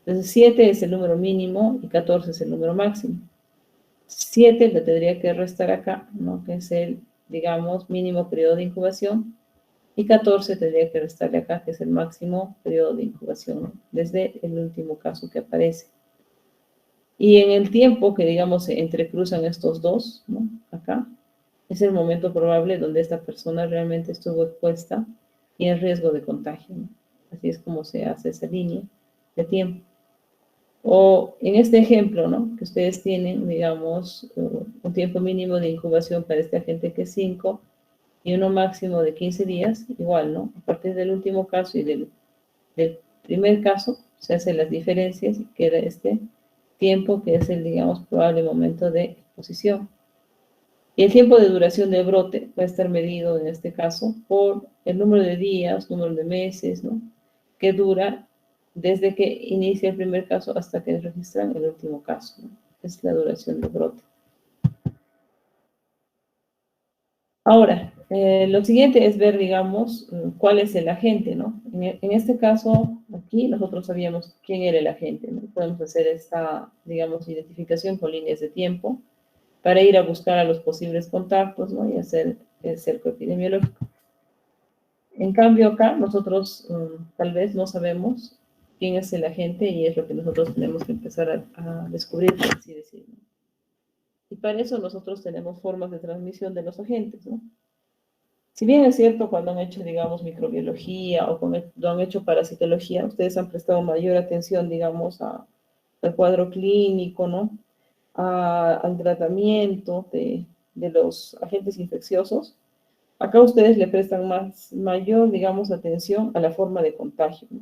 Entonces 7 es el número mínimo y 14 es el número máximo. 7 le tendría que restar acá, ¿no? Que es el, digamos, mínimo periodo de incubación. Y 14 tendría que restarle acá, que es el máximo periodo de incubación, ¿no? Desde el último caso que aparece. Y en el tiempo que, digamos, se entrecruzan estos dos, ¿no? Acá, es el momento probable donde esta persona realmente estuvo expuesta y en riesgo de contagio, ¿no? Así es como se hace esa línea de tiempo. O en este ejemplo, ¿no? Que ustedes tienen, digamos, un tiempo mínimo de incubación para este agente que es 5 y uno máximo de 15 días, igual, ¿no? A partir del último caso y del primer caso, se hacen las diferencias y queda este tiempo que es el, digamos, probable momento de exposición. Y el tiempo de duración del brote va a estar medido en este caso por el número de días, número de meses, ¿no? Que dura desde que inicia el primer caso hasta que registran el último caso, ¿no? Es la duración del brote. Ahora, lo siguiente es ver, digamos, cuál es el agente, ¿no? En este caso, aquí nosotros sabíamos quién era el agente, ¿no? Podemos hacer esta, digamos, identificación con líneas de tiempo para ir a buscar a los posibles contactos, ¿no? Y hacer el cerco epidemiológico. En cambio, acá nosotros tal vez no sabemos quién es el agente y es lo que nosotros tenemos que empezar a descubrir, por así decirlo. Y para eso nosotros tenemos formas de transmisión de los agentes, ¿no? Si bien es cierto, cuando han hecho, digamos, microbiología o cuando han hecho parasitología, ustedes han prestado mayor atención, digamos, al cuadro clínico, ¿no? Al tratamiento de los agentes infecciosos. Acá ustedes le prestan mayor, digamos, atención a la forma de contagio, ¿no?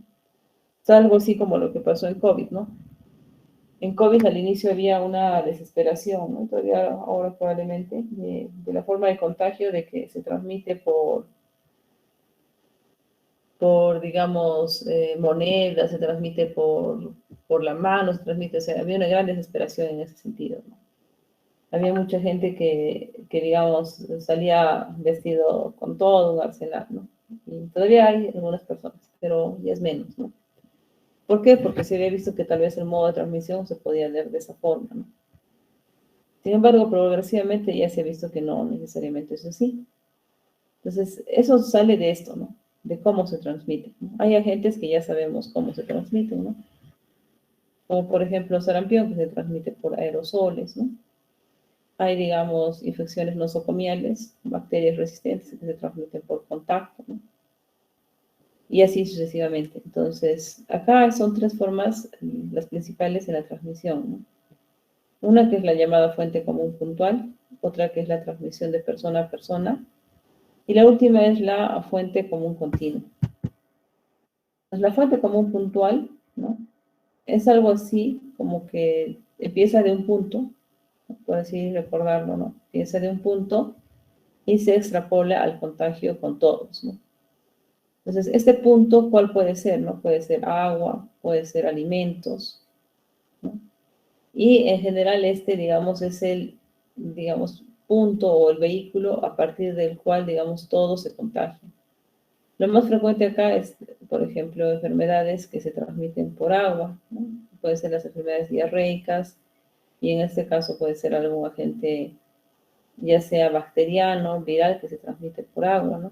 Es algo así como lo que pasó en COVID, ¿no? En COVID al inicio había una desesperación, ¿no? Todavía ahora probablemente, de la forma de contagio de que se transmite digamos, monedas, se transmite por la mano, se transmite, o sea, había una gran desesperación en ese sentido, ¿no? Había mucha gente que, digamos, salía vestido con todo, un arsenal, ¿no? Y todavía hay algunas personas, pero ya es menos, ¿no? ¿Por qué? Porque se había visto que tal vez el modo de transmisión se podía leer de esa forma, ¿no? Sin embargo, progresivamente ya se ha visto que no necesariamente es así. Entonces, eso sale de esto, ¿no? De cómo se transmite, ¿no? Hay agentes que ya sabemos cómo se transmiten, ¿no? Como por ejemplo sarampión, que se transmite por aerosoles, ¿no? Hay, digamos, infecciones nosocomiales, bacterias resistentes que se transmiten por contacto, ¿no? Y así sucesivamente. Entonces, acá son tres formas, las principales en la transmisión, ¿no? Una que es la llamada fuente común puntual, otra que es la transmisión de persona a persona, y la última es la fuente común continua. Pues la fuente común puntual, ¿no? Es algo así como que empieza de un punto, por así recordarlo, ¿no? Empieza de un punto y se extrapola al contagio con todos, ¿no? Entonces, este punto, ¿cuál puede ser, no? Puede ser agua, puede ser alimentos, ¿no? Y en general digamos, es el, digamos, punto o el vehículo a partir del cual, digamos, todo se contagia. Lo más frecuente acá es, por ejemplo, enfermedades que se transmiten por agua, ¿no? Pueden ser las enfermedades diarreicas, y en este caso puede ser algún agente, ya sea bacteriano, viral, que se transmite por agua, ¿no?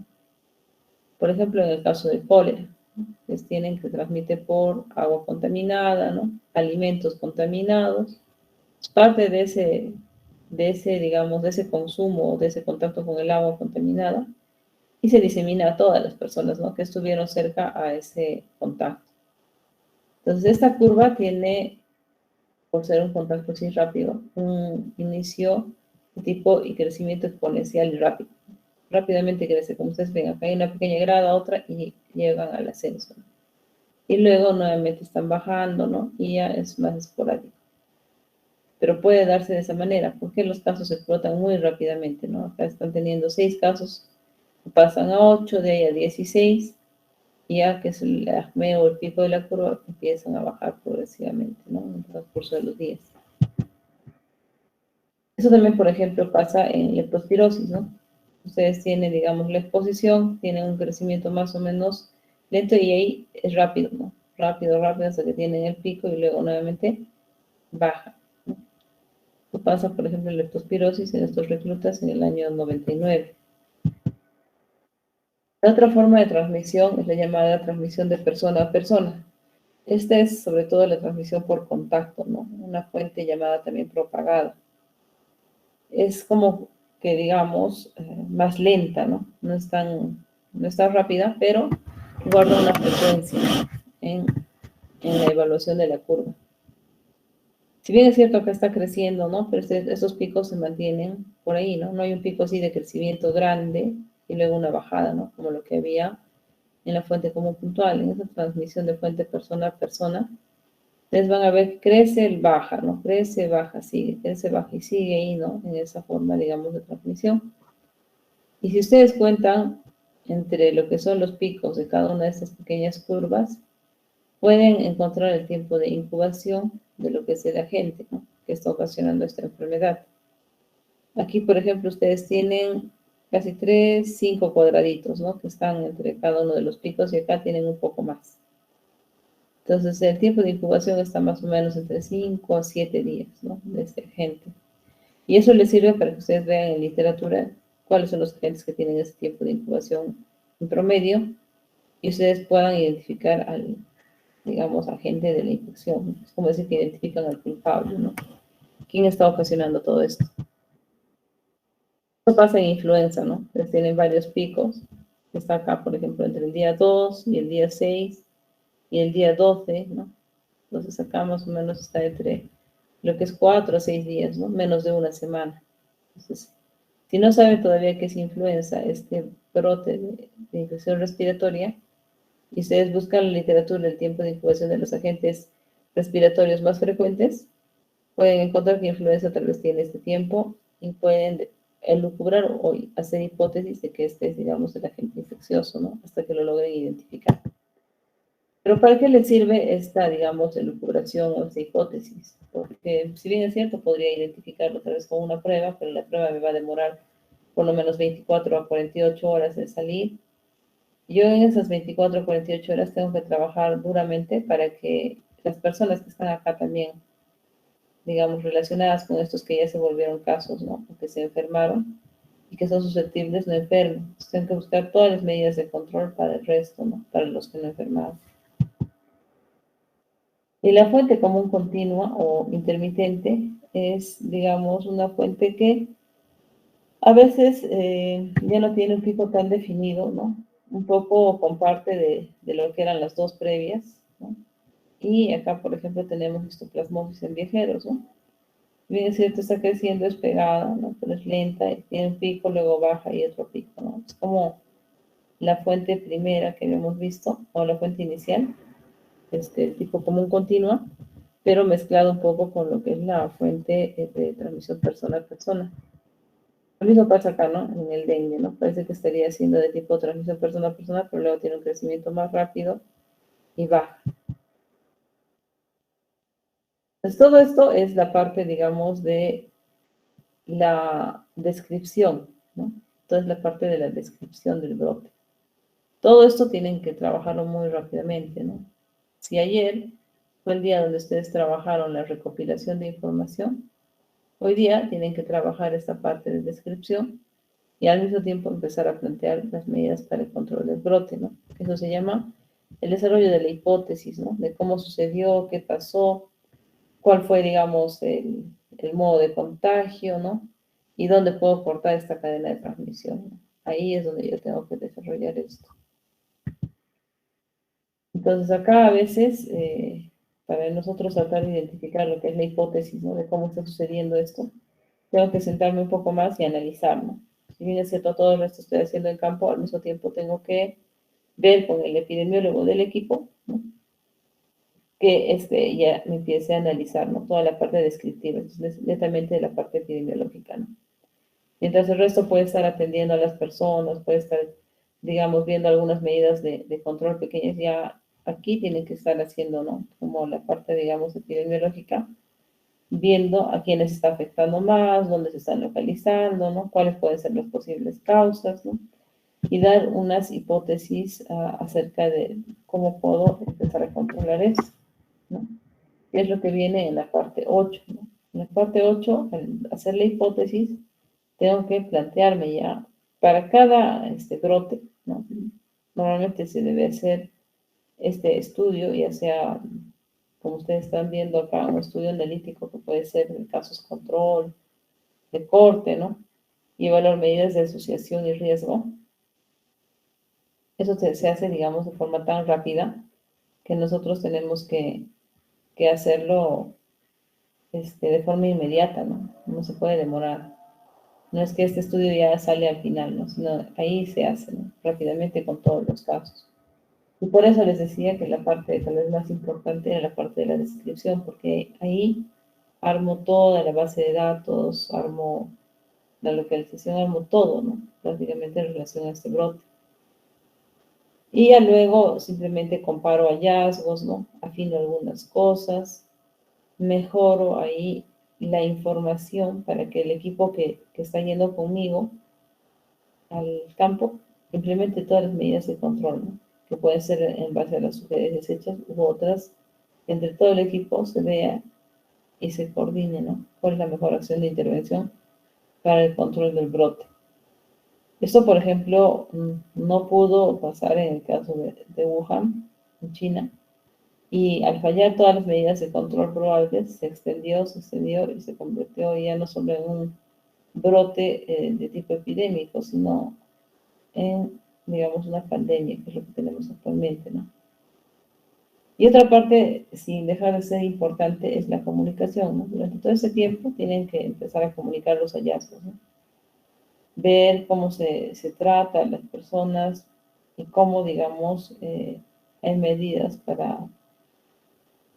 Por ejemplo, en el caso del cólera, ¿no? Pues tienen que transmite por agua contaminada, ¿no? Alimentos contaminados. Es parte digamos, de ese consumo, de ese contacto con el agua contaminada, y se disemina a todas las personas, ¿no? Que estuvieron cerca a ese contacto. Entonces, esta curva tiene, por ser un contacto así rápido, un inicio de tipo y crecimiento exponencial y rápido. Rápidamente crece, como ustedes ven, acá hay una pequeña grada, otra, y llegan al ascenso. y luego nuevamente están bajando, ¿no? Y ya es más esporádico. Pero puede darse de esa manera, porque los casos se explotan muy rápidamente, ¿no? Acá están teniendo 6 casos, pasan a 8, de ahí a 16, y ya que es el acme o el pico de la curva, empiezan a bajar progresivamente, ¿no? En el transcurso de los días. Eso también, por ejemplo, pasa en leptospirosis, ¿no? Ustedes tienen, digamos, la exposición, tienen un crecimiento más o menos lento y ahí es rápido, ¿no? Rápido, rápido, hasta que tienen el pico y luego nuevamente baja, ¿no? Esto pasa, por ejemplo, en leptospirosis en estos reclutas en el año 99. La otra forma de transmisión es la llamada transmisión de persona a persona. Esta es sobre todo la transmisión por contacto, ¿no? Una fuente llamada también propagada. Es como que, digamos, más lenta, ¿no? No es tan rápida, pero guarda una frecuencia en la evaluación de la curva. Si bien es cierto que está creciendo, ¿no? Pero estos picos se mantienen por ahí, ¿no? No hay un pico así de crecimiento grande y luego una bajada, ¿no? Como lo que había en la fuente común puntual, en esa transmisión de fuente persona a persona. Ustedes van a ver, crece, baja, ¿no? Crece, baja, sigue, crece, baja y sigue ahí, ¿no? En esa forma, digamos, de transmisión. Y si ustedes cuentan entre lo que son los picos de cada una de estas pequeñas curvas, pueden encontrar el tiempo de incubación de lo que es el agente, ¿no? Que está ocasionando esta enfermedad. Aquí, por ejemplo, ustedes tienen casi 3, 5 cuadraditos, ¿no? Que están entre cada uno de los picos y acá tienen un poco más. Entonces, el tiempo de incubación está más o menos entre 5 a 7 días, ¿no? De este agente. Y eso les sirve para que ustedes vean en literatura cuáles son los agentes que tienen ese tiempo de incubación en promedio y ustedes puedan identificar al, digamos, agente de la infección. Es como decir que identifican al culpable, ¿no? ¿Quién está ocasionando todo esto? Esto pasa en influenza, ¿no? Entonces tienen varios picos. Está acá, por ejemplo, entre el día 2 y el día 6 y el día 12, ¿no? Entonces acá más o menos está entre lo que es 4 a 6 días, ¿no? Menos de una semana. Entonces, si no saben todavía qué es influenza, este brote de infección respiratoria, y ustedes buscan en la literatura el tiempo de incubación de los agentes respiratorios más frecuentes, pueden encontrar que influenza tal vez tiene este tiempo y pueden elucubrar o hacer hipótesis de que este es, digamos, el agente infeccioso, ¿no? Hasta que lo logren identificar. Pero ¿para qué les sirve esta, digamos, elucubración o esta hipótesis? Porque si bien es cierto, podría identificarlo tal vez con una prueba, pero la prueba me va a demorar por lo menos 24 a 48 horas de salir. Yo en esas 24 a 48 horas tengo que trabajar duramente para que las personas que están acá también, digamos, relacionadas con estos que ya se volvieron casos, ¿no? O que se enfermaron y que son susceptibles, no enfermen. Entonces, tengo que buscar todas las medidas de control para el resto, ¿no? Para los que no enfermaron. Y la fuente común continua o intermitente es, digamos, una fuente que a veces ya no tiene un pico tan definido, ¿no? Un poco comparte de lo que eran las dos previas, ¿no? Y acá, por ejemplo, tenemos histoplasmosis en viajeros, ¿no? Bien es cierto, está creciendo, es pegada, ¿no? Pero es lenta, tiene un pico, luego baja y otro pico, ¿no? Es como la fuente primera que habíamos visto, o la fuente inicial, tipo común continua, pero mezclado un poco con lo que es la fuente de transmisión persona a persona. Lo mismo pasa acá, ¿no? En el dengue, ¿no? Parece que estaría siendo de tipo transmisión persona a persona, pero luego tiene un crecimiento más rápido y baja. Entonces, todo esto es la parte, digamos, de la descripción, ¿no? Entonces, la parte de la descripción del brote. Todo esto tienen que trabajarlo muy rápidamente, ¿no? Si ayer fue el día donde ustedes trabajaron la recopilación de información, hoy día tienen que trabajar esta parte de descripción y al mismo tiempo empezar a plantear las medidas para el control del brote, ¿no? Eso se llama el desarrollo de la hipótesis, ¿no? De cómo sucedió, qué pasó, cuál fue, digamos, el modo de contagio, ¿no? Y dónde puedo cortar esta cadena de transmisión, ¿no? Ahí es donde yo tengo que desarrollar esto. Entonces acá a veces, para nosotros tratar de identificar lo que es la hipótesis, ¿no? De cómo está sucediendo esto, tengo que sentarme un poco más y analizar, ¿no? Si bien es cierto, todo esto estoy haciendo en campo, al mismo tiempo tengo que ver con el epidemiólogo del equipo, ¿no? que ya me empiece a analizar, ¿no? Toda la parte descriptiva, entonces, netamente de la parte epidemiológica, ¿no? Mientras el resto puede estar atendiendo a las personas, puede estar, digamos, viendo algunas medidas de control pequeñas, ya aquí tienen que estar haciendo, ¿no? Como la parte, digamos, epidemiológica, viendo a quiénes está afectando más, dónde se están localizando, ¿no? Cuáles pueden ser las posibles causas, ¿no? Y dar unas hipótesis acerca de cómo puedo empezar a controlar eso, ¿no? Que es lo que viene en la parte 8, ¿no? En la parte 8, al hacer la hipótesis, tengo que plantearme ya, para cada brote, ¿no? Normalmente se debe hacer este estudio, ya sea, como ustedes están viendo acá, un estudio analítico que puede ser en casos control, de corte, ¿no? Y evaluar medidas de asociación y riesgo. Eso se hace, digamos, de forma tan rápida que nosotros tenemos que hacerlo de forma inmediata, ¿no? No se puede demorar. No es que este estudio ya sale al final, ¿no? Sino ahí se hace, ¿no? Rápidamente con todos los casos. Y por eso les decía que la parte tal vez más importante era la parte de la descripción, porque ahí armo toda la base de datos, armo la localización, armo todo, ¿no? Prácticamente en relación a este brote. Y ya luego simplemente comparo hallazgos, ¿no? Afino algunas cosas, mejoro ahí la información para que el equipo que está yendo conmigo al campo implemente todas las medidas de control, ¿no? Que pueden ser en base a las sugerencias hechas u otras, entre todo el equipo se vea y se coordine, ¿no? ¿Cuál es la mejor acción de intervención para el control del brote? Esto, por ejemplo, no pudo pasar en el caso de Wuhan, en China, y al fallar todas las medidas de control probables, se extendió y se convirtió ya no solo en un brote de tipo epidémico, sino en, digamos, una pandemia, que es lo que tenemos actualmente, ¿no? Y otra parte, sin dejar de ser importante, es la comunicación, ¿no? Durante todo ese tiempo tienen que empezar a comunicar los hallazgos, ¿no? Ver cómo se trata a las personas y cómo, digamos, hay medidas para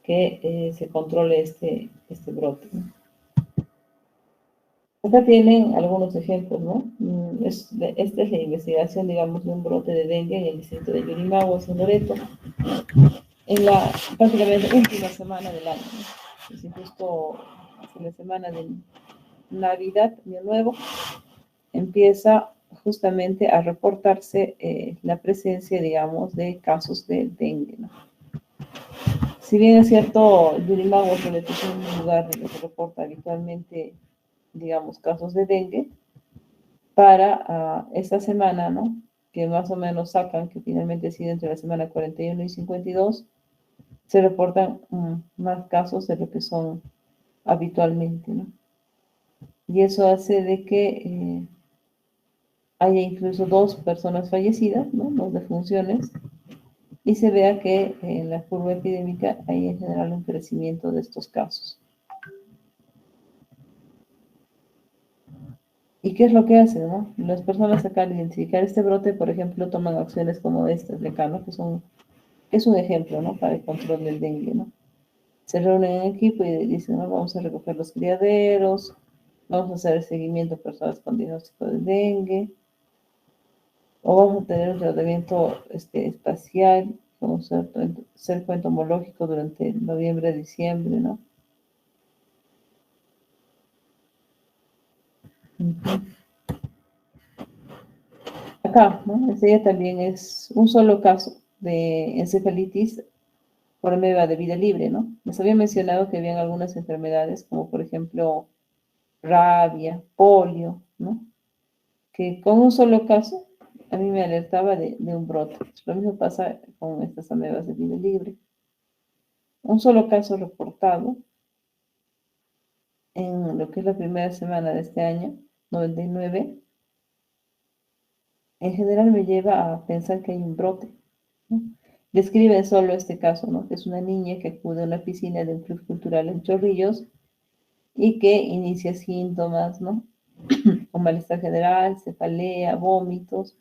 que se controle este brote, ¿no? Acá tienen algunos ejemplos, ¿no? Esta es la investigación, digamos, de un brote de dengue en el distrito de Yurimaguas, en Loreto, en la prácticamente última semana del año, ¿no? Es decir, justo en la semana de Navidad, Año Nuevo, empieza justamente a reportarse la presencia, digamos, de casos de dengue, ¿no? Si bien es cierto, Yurimaguas es un lugar donde se reporta habitualmente, digamos, casos de dengue, para esta semana, ¿no? Que más o menos sacan, que finalmente ha sido entre la semana 41 y 52, se reportan más casos de lo que son habitualmente, ¿no? Y eso hace de que haya incluso 2 personas fallecidas, ¿no? 2 defunciones, y se vea que en la curva epidémica hay en general un crecimiento de estos casos. ¿Y qué es lo que hacen, no? Las personas acá al identificar este brote, por ejemplo, toman acciones como estas de acá, ¿no? Es un ejemplo, ¿no? Para el control del dengue, ¿no? Se reúnen en equipo y dicen, no, vamos a recoger los criaderos, vamos a hacer el seguimiento a personas con diagnóstico de dengue, o vamos a tener un tratamiento espacial, vamos a hacer cerco entomológico durante noviembre, diciembre, ¿no? Acá, ¿no? Este ya también es un solo caso de encefalitis por ameba de vida libre, ¿no? Les había mencionado que habían algunas enfermedades, como por ejemplo rabia, polio, ¿no? Que con un solo caso a mí me alertaba de un brote. Lo mismo pasa con estas amebas de vida libre. Un solo caso reportado en lo que es la primera semana de este año, 99, en general me lleva a pensar que hay un brote, ¿no? Describen solo este caso, ¿no? Que es una niña que acude a una piscina de un club cultural en Chorrillos y que inicia síntomas, ¿no? Con malestar general, cefalea, vómitos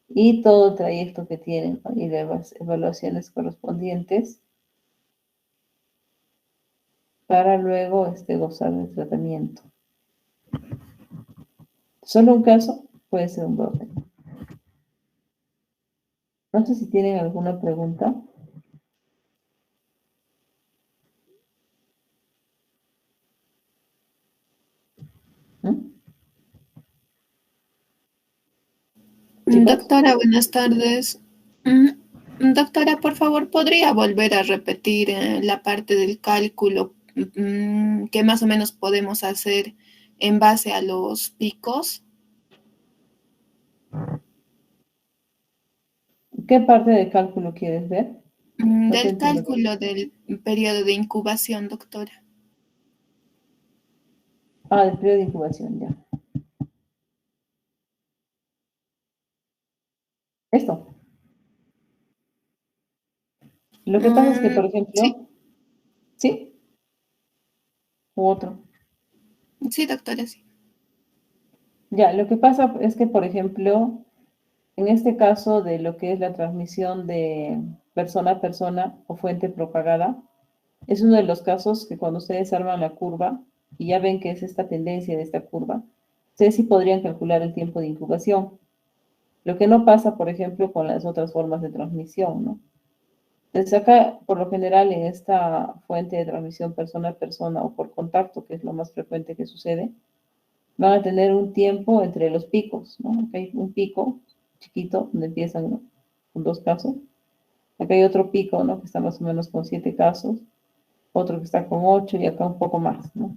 y todo el trayecto que tienen, ¿no? Y las evaluaciones correspondientes para luego gozar del tratamiento. Solo un caso puede ser un brote. No sé si tienen alguna pregunta. ¿Mm? ¿Chicos? Doctora, buenas tardes. Doctora, por favor, ¿podría volver a repetir la parte del cálculo que más o menos podemos hacer en base a los picos? ¿Qué parte del cálculo quieres ver? No te Del entiendo. cálculo del periodo de incubación, doctora. Ah, el periodo de incubación, ya. Esto. Lo que pasa es que, por Sí, ejemplo, ¿sí? U otro. sí, doctora, sí. Ya, lo que pasa es que, por ejemplo, en este caso de lo que es la transmisión de persona a persona o fuente propagada, es uno de los casos que cuando ustedes arman la curva y ya ven que es esta tendencia de esta curva, ustedes sí podrían calcular el tiempo de incubación. Lo que no pasa, por ejemplo, con las otras formas de transmisión, ¿no? Entonces acá, por lo general, en esta fuente de transmisión persona a persona o por contacto, que es lo más frecuente que sucede, van a tener un tiempo entre los picos, ¿no? Acá hay un pico chiquito donde empiezan, ¿no?, con 2 casos. Acá hay otro pico, ¿no?, que está más o menos con 7 casos, otro que está con 8 y acá un poco más, ¿no?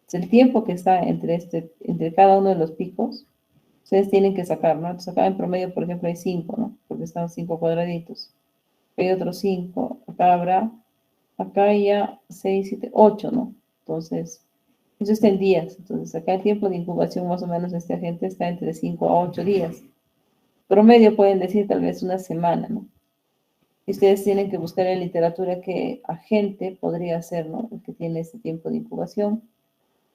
Es el tiempo que está entre cada uno de los picos, ustedes tienen que sacar, ¿no? Entonces acá en promedio, por ejemplo, hay 5, ¿no? Porque están 5 cuadraditos. Hay otros 5, acá ya 6, 7, 8, ¿no? Entonces, eso está en días. Entonces, acá el tiempo de incubación más o menos de este agente está entre 5 a 8 días. Promedio pueden decir tal vez una semana, ¿no? Y ustedes tienen que buscar en literatura qué agente podría ser, ¿no?, el que tiene este tiempo de incubación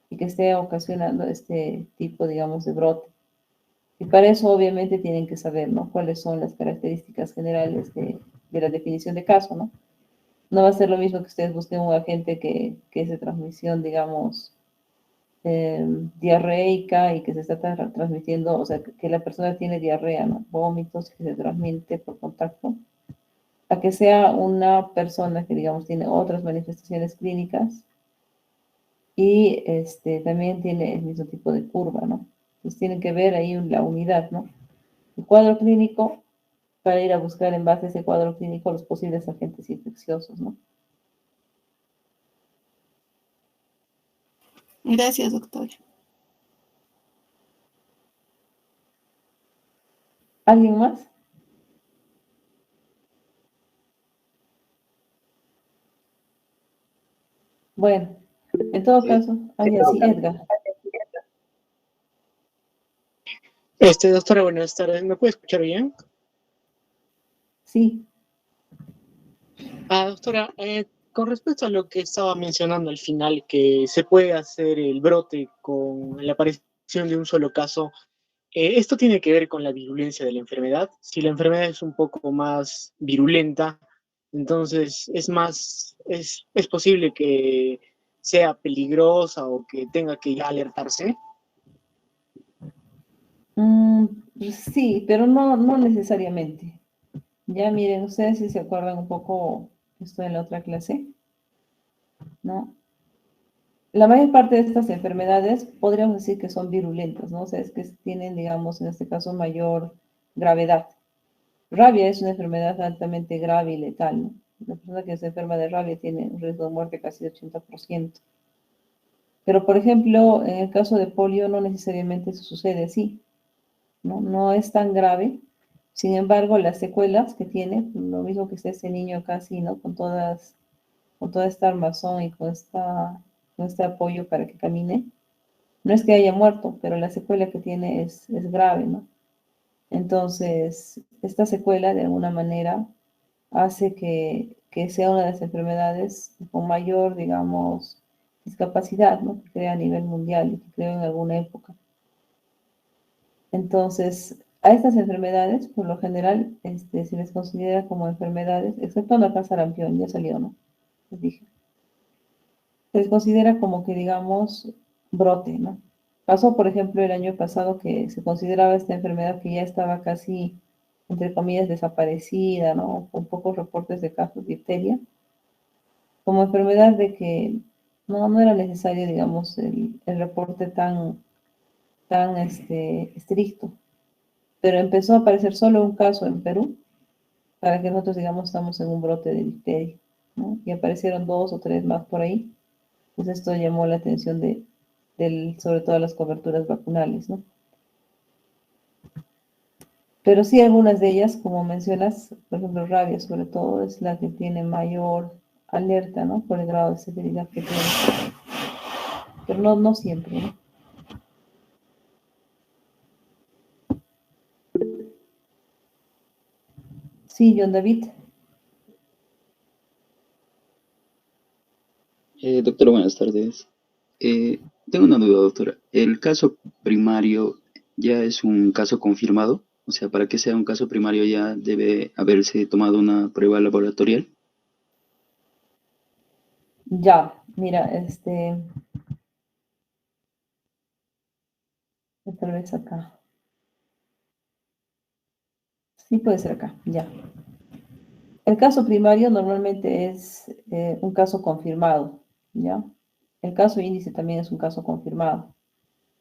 y que esté ocasionando este tipo, digamos, de brote. Y para eso obviamente tienen que saber, ¿no?, cuáles son las características generales de la definición de caso, ¿no? No va a ser lo mismo que ustedes busquen un agente que es de transmisión, digamos, diarreica y que se está transmitiendo, o sea, que la persona tiene diarrea, ¿no?, vómitos que se transmite por contacto, a que sea una persona que, digamos, tiene otras manifestaciones clínicas y también tiene el mismo tipo de curva, ¿no? Entonces tienen que ver ahí la unidad, ¿no? El cuadro clínico, para ir a buscar en base a ese cuadro clínico los posibles agentes infecciosos, ¿no? Gracias, doctora. ¿Alguien más? Bueno, en todo caso, sí, Edgar. Doctora, buenas tardes. ¿Me puede escuchar bien? Sí. Doctora, con respecto a lo que estaba mencionando al final, que se puede hacer el brote con la aparición de un solo caso, ¿esto tiene que ver con la virulencia de la enfermedad? Si la enfermedad es un poco más virulenta, entonces es posible que sea peligrosa o que tenga que ya alertarse. Sí, pero no necesariamente. Ya miren, ustedes si se acuerdan un poco, esto en la otra clase, ¿no? La mayor parte de estas enfermedades podríamos decir que son virulentas, ¿no? O sea, es que tienen, digamos, en este caso, mayor gravedad. Rabia es una enfermedad altamente grave y letal, ¿no? La persona que se enferma de rabia tiene un riesgo de muerte casi de 80%. Pero, por ejemplo, en el caso de polio no necesariamente eso sucede así, ¿no? No es tan grave. Sin embargo, las secuelas que tiene, lo mismo que está este niño casi, ¿no?, con toda esta armazón y con este apoyo para que camine, no es que haya muerto, pero la secuela que tiene es grave, ¿no? Entonces, esta secuela de alguna manera hace que sea una de las enfermedades con mayor, digamos, discapacidad, ¿no?, que crea a nivel mundial y que creó en alguna época. Entonces, a estas enfermedades, por lo general, se les considera como enfermedades, excepto la sarampión, ya salió, ¿no? Les dije. se les considera como que, digamos, brote, ¿no? Pasó, por ejemplo, el año pasado que se consideraba esta enfermedad que ya estaba casi, entre comillas, desaparecida, ¿no? Con pocos reportes de casos de difteria, como enfermedad de que no era necesario, digamos, el reporte tan estricto. Pero empezó a aparecer solo un caso en Perú, para que nosotros, digamos, estamos en un brote de difteria, ¿no? Y aparecieron 2 o 3 más por ahí. Pues esto llamó la atención sobre todo las coberturas vacunales, ¿no? Pero sí algunas de ellas, como mencionas, por ejemplo, rabia sobre todo, es la que tiene mayor alerta, ¿no? Por el grado de severidad que tiene. Pero no siempre, ¿no? Sí, John David. Doctora, buenas tardes. Tengo una duda, doctora. ¿El caso primario ya es un caso confirmado? O sea, para que sea un caso primario ya debe haberse tomado una prueba laboratorial. Ya, mira, tal vez acá. Sí puede ser acá, ya. El caso primario normalmente es un caso confirmado, ¿ya? El caso índice también es un caso confirmado.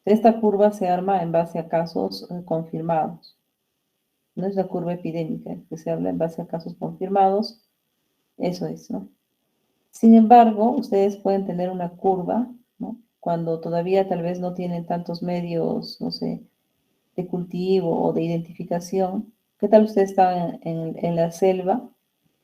Esta curva se arma en base a casos confirmados. No es la curva epidémica, que se habla en base a casos confirmados. Eso es, ¿no? Sin embargo, ustedes pueden tener una curva, ¿no? Cuando todavía tal vez no tienen tantos medios, no sé, de cultivo o de identificación. ¿Qué tal ustedes estaban en la selva,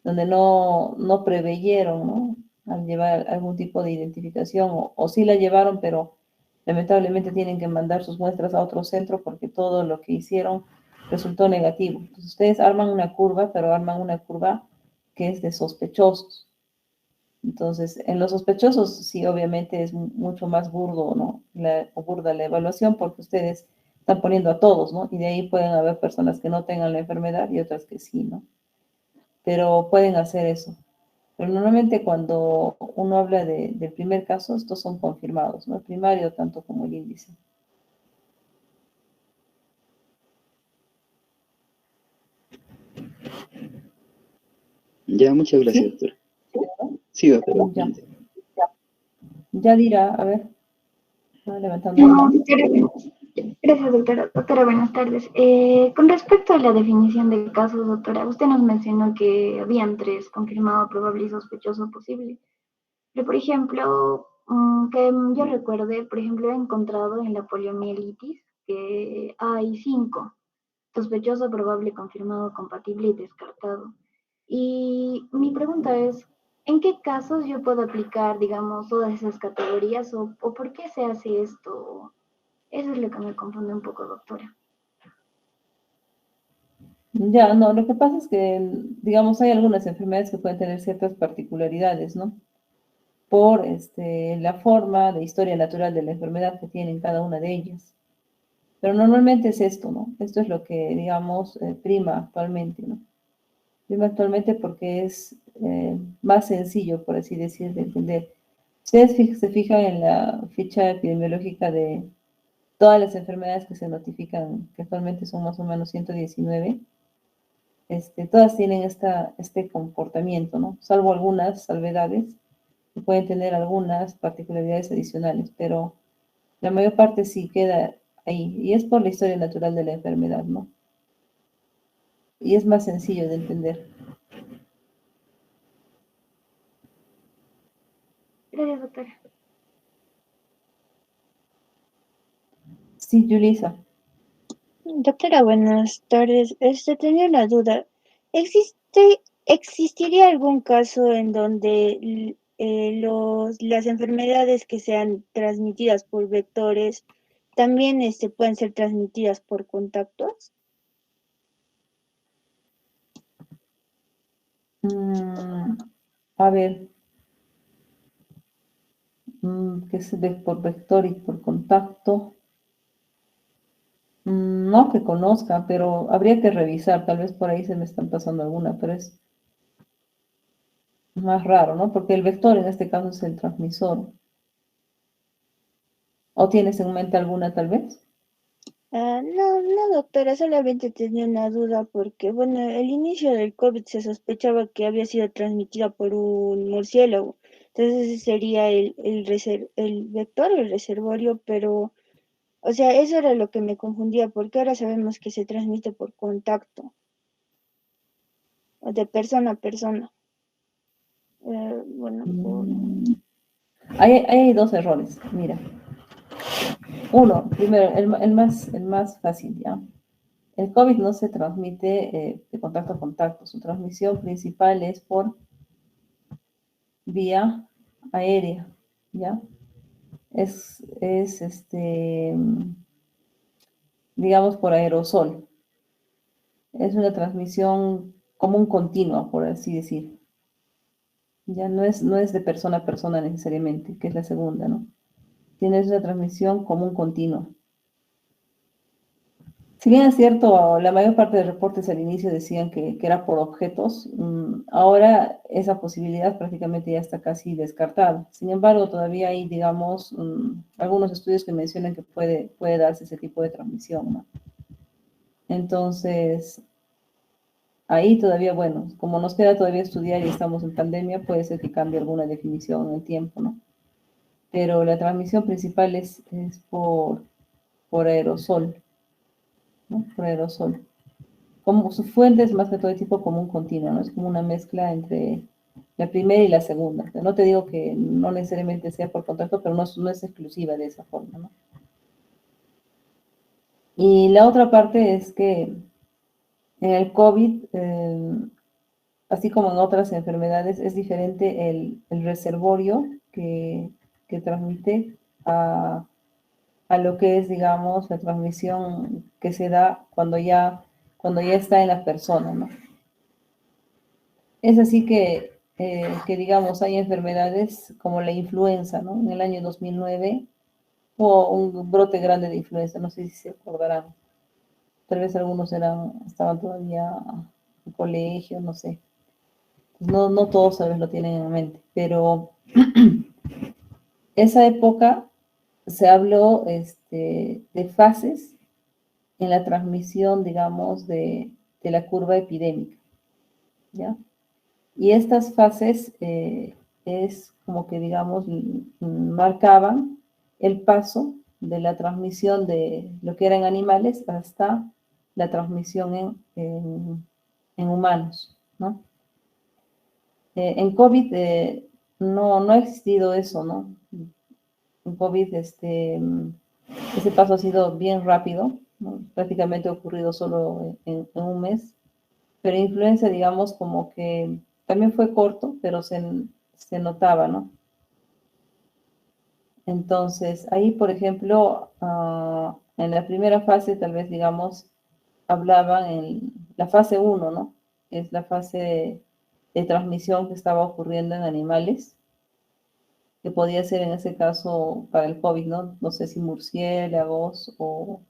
donde no preveyeron, ¿no? Al llevar algún tipo de identificación, o sí la llevaron, pero lamentablemente tienen que mandar sus muestras a otro centro porque todo lo que hicieron resultó negativo. Entonces ustedes arman una curva, pero arman una curva que es de sospechosos. Entonces, en los sospechosos sí, obviamente es mucho más burdo, ¿no? O burda la evaluación porque ustedes están poniendo a todos, ¿no? Y de ahí pueden haber personas que no tengan la enfermedad y otras que sí, ¿no? Pero pueden hacer eso. Pero normalmente cuando uno habla del primer caso, estos son confirmados, ¿no? El primario tanto como el índice. Ya, muchas gracias, ¿Sí? doctora. ¿Sí? Sí, doctora. Ya. Ya dirá, a ver, va levantando la No, mano. doctora, gracias, doctora. Doctora, buenas tardes. Con respecto a la definición de casos, doctora, usted nos mencionó que habían 3, confirmado, probable y sospechoso posible. Pero, por ejemplo, que yo recuerde, por ejemplo, he encontrado en la poliomielitis que hay 5, sospechoso, probable, confirmado, compatible y descartado. Y mi pregunta es, ¿en qué casos yo puedo aplicar, digamos, todas esas categorías o por qué se hace esto? Eso es lo que me confunde un poco, doctora. Ya, no, lo que pasa es que, digamos, hay algunas enfermedades que pueden tener ciertas particularidades, ¿no? Por la forma de historia natural de la enfermedad que tienen cada una de ellas. Pero normalmente es esto, ¿no? Esto es lo que, digamos, prima actualmente, ¿no? Prima actualmente porque es más sencillo, por así decir, de entender. Ustedes se fijan en la ficha epidemiológica de todas las enfermedades que se notifican, que actualmente son más o menos 119, todas tienen este comportamiento, ¿no? Salvo algunas salvedades, que pueden tener algunas particularidades adicionales, pero la mayor parte sí queda ahí, y es por la historia natural de la enfermedad, ¿no? Y es más sencillo de entender. Gracias, doctora. Sí, Julissa. Doctora, buenas tardes. Tenía una duda. ¿Existiría algún caso en donde las enfermedades que sean transmitidas por vectores también pueden ser transmitidas por contactos? A ver, ¿qué se ve por vector y por contacto? No que conozca, pero habría que revisar, tal vez por ahí se me están pasando alguna, pero es más raro, ¿no? Porque el vector en este caso es el transmisor. ¿O tienes en mente alguna tal vez? No, no, doctora, solamente tenía una duda porque, bueno, el inicio del COVID se sospechaba que había sido transmitida por un murciélago. Entonces ese sería el vector, el reservorio, pero, o sea, eso era lo que me confundía, porque ahora sabemos que se transmite por contacto, o de persona a persona. Bueno, Ahí hay dos errores, mira. Uno, primero, el más fácil, ¿ya? El COVID no se transmite de contacto a contacto. Su transmisión principal es por vía aérea, ¿ya? Digamos, por aerosol. Es una transmisión común continua, por así decir. Ya no es de persona a persona necesariamente, que es la segunda, ¿no? Tienes una transmisión común continua. Si bien es cierto, la mayor parte de reportes al inicio decían que era por objetos, ahora esa posibilidad prácticamente ya está casi descartada. Sin embargo, todavía hay, digamos, algunos estudios que mencionan que puede darse ese tipo de transmisión, ¿no? Entonces, ahí todavía, bueno, como nos queda todavía estudiar y estamos en pandemia, puede ser que cambie alguna definición en el tiempo, ¿no? Pero la transmisión principal es por aerosol, ¿no? Por aerosol. Como su fuente es más que todo de tipo común continua, ¿no? Es como una mezcla entre la primera y la segunda. No te digo que no necesariamente sea por contacto, pero no es exclusiva de esa forma, ¿no? Y la otra parte es que en el COVID, así como en otras enfermedades, es diferente el reservorio que transmite a lo que es, digamos, la transmisión que se da cuando ya está en la persona, ¿no? Es así que digamos, hay enfermedades como la influenza, ¿no? En el año 2009 hubo un brote grande de influenza, no sé si se acordarán. Tal vez algunos estaban todavía en colegio, no sé. No todos tal vez lo tienen en mente, pero esa época se habló de fases en la transmisión, digamos, de la curva epidémica, ¿ya? Y estas fases es como que, digamos, marcaban el paso de la transmisión de lo que eran animales hasta la transmisión en humanos, ¿no? En COVID no ha existido eso, ¿no? En COVID ese paso ha sido bien rápido, ¿no? Prácticamente ha ocurrido solo en un mes, pero influenza, digamos, como que también fue corto, pero se notaba, ¿no? Entonces, ahí, por ejemplo, en la primera fase, tal vez, digamos, hablaban en la fase 1, ¿no? Es la fase de transmisión que estaba ocurriendo en animales, que podía ser en ese caso para el COVID, ¿no? No sé si murciélagos o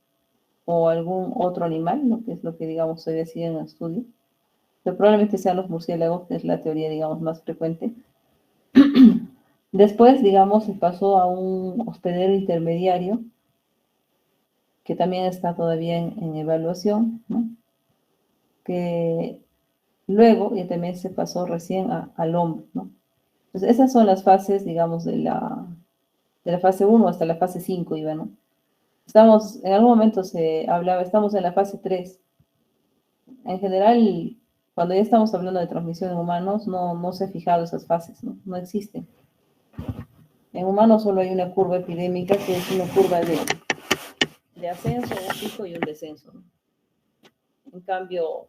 algún otro animal, ¿no? Que es lo que, digamos, se decía en el estudio. Pero probablemente sean los murciélagos, que es la teoría, digamos, más frecuente. Después, digamos, se pasó a un hospedero intermediario, que también está todavía en evaluación, ¿no? Que luego ya también se pasó recién al hombre, ¿no? Entonces, esas son las fases, digamos, de la fase 1 hasta la fase 5, iba, ¿no? En algún momento se hablaba, estamos en la fase 3. En general, cuando ya estamos hablando de transmisión en humanos, no se han fijado esas fases, ¿no? No existen. En humanos solo hay una curva epidémica, que es una curva de ascenso, un pico y un descenso, ¿no? En cambio,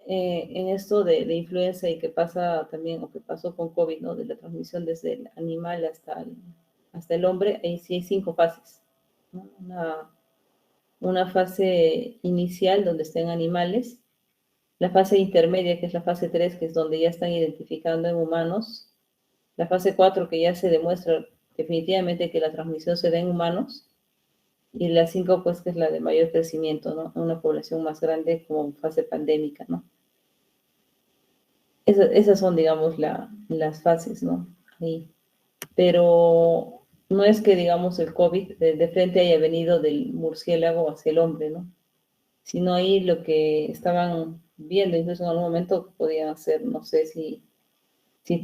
en esto de influenza y que pasa también, o que pasó con COVID, ¿no? De la transmisión desde el animal hasta el hombre, ahí sí hay 5 fases, ¿no? Una fase inicial donde estén animales, la fase intermedia, que es la fase 3, que es donde ya están identificando en humanos, la fase 4, que ya se demuestra definitivamente que la transmisión se da en humanos, y la 5, pues, que es la de mayor crecimiento, ¿no? Una población más grande como fase pandémica, ¿no? Esas son, digamos, las fases, ¿no? Ahí. Pero no es que, digamos, el COVID de frente haya venido del murciélago hacia el hombre, ¿no? Sino ahí lo que estaban viendo, incluso en algún momento podían ser, no sé si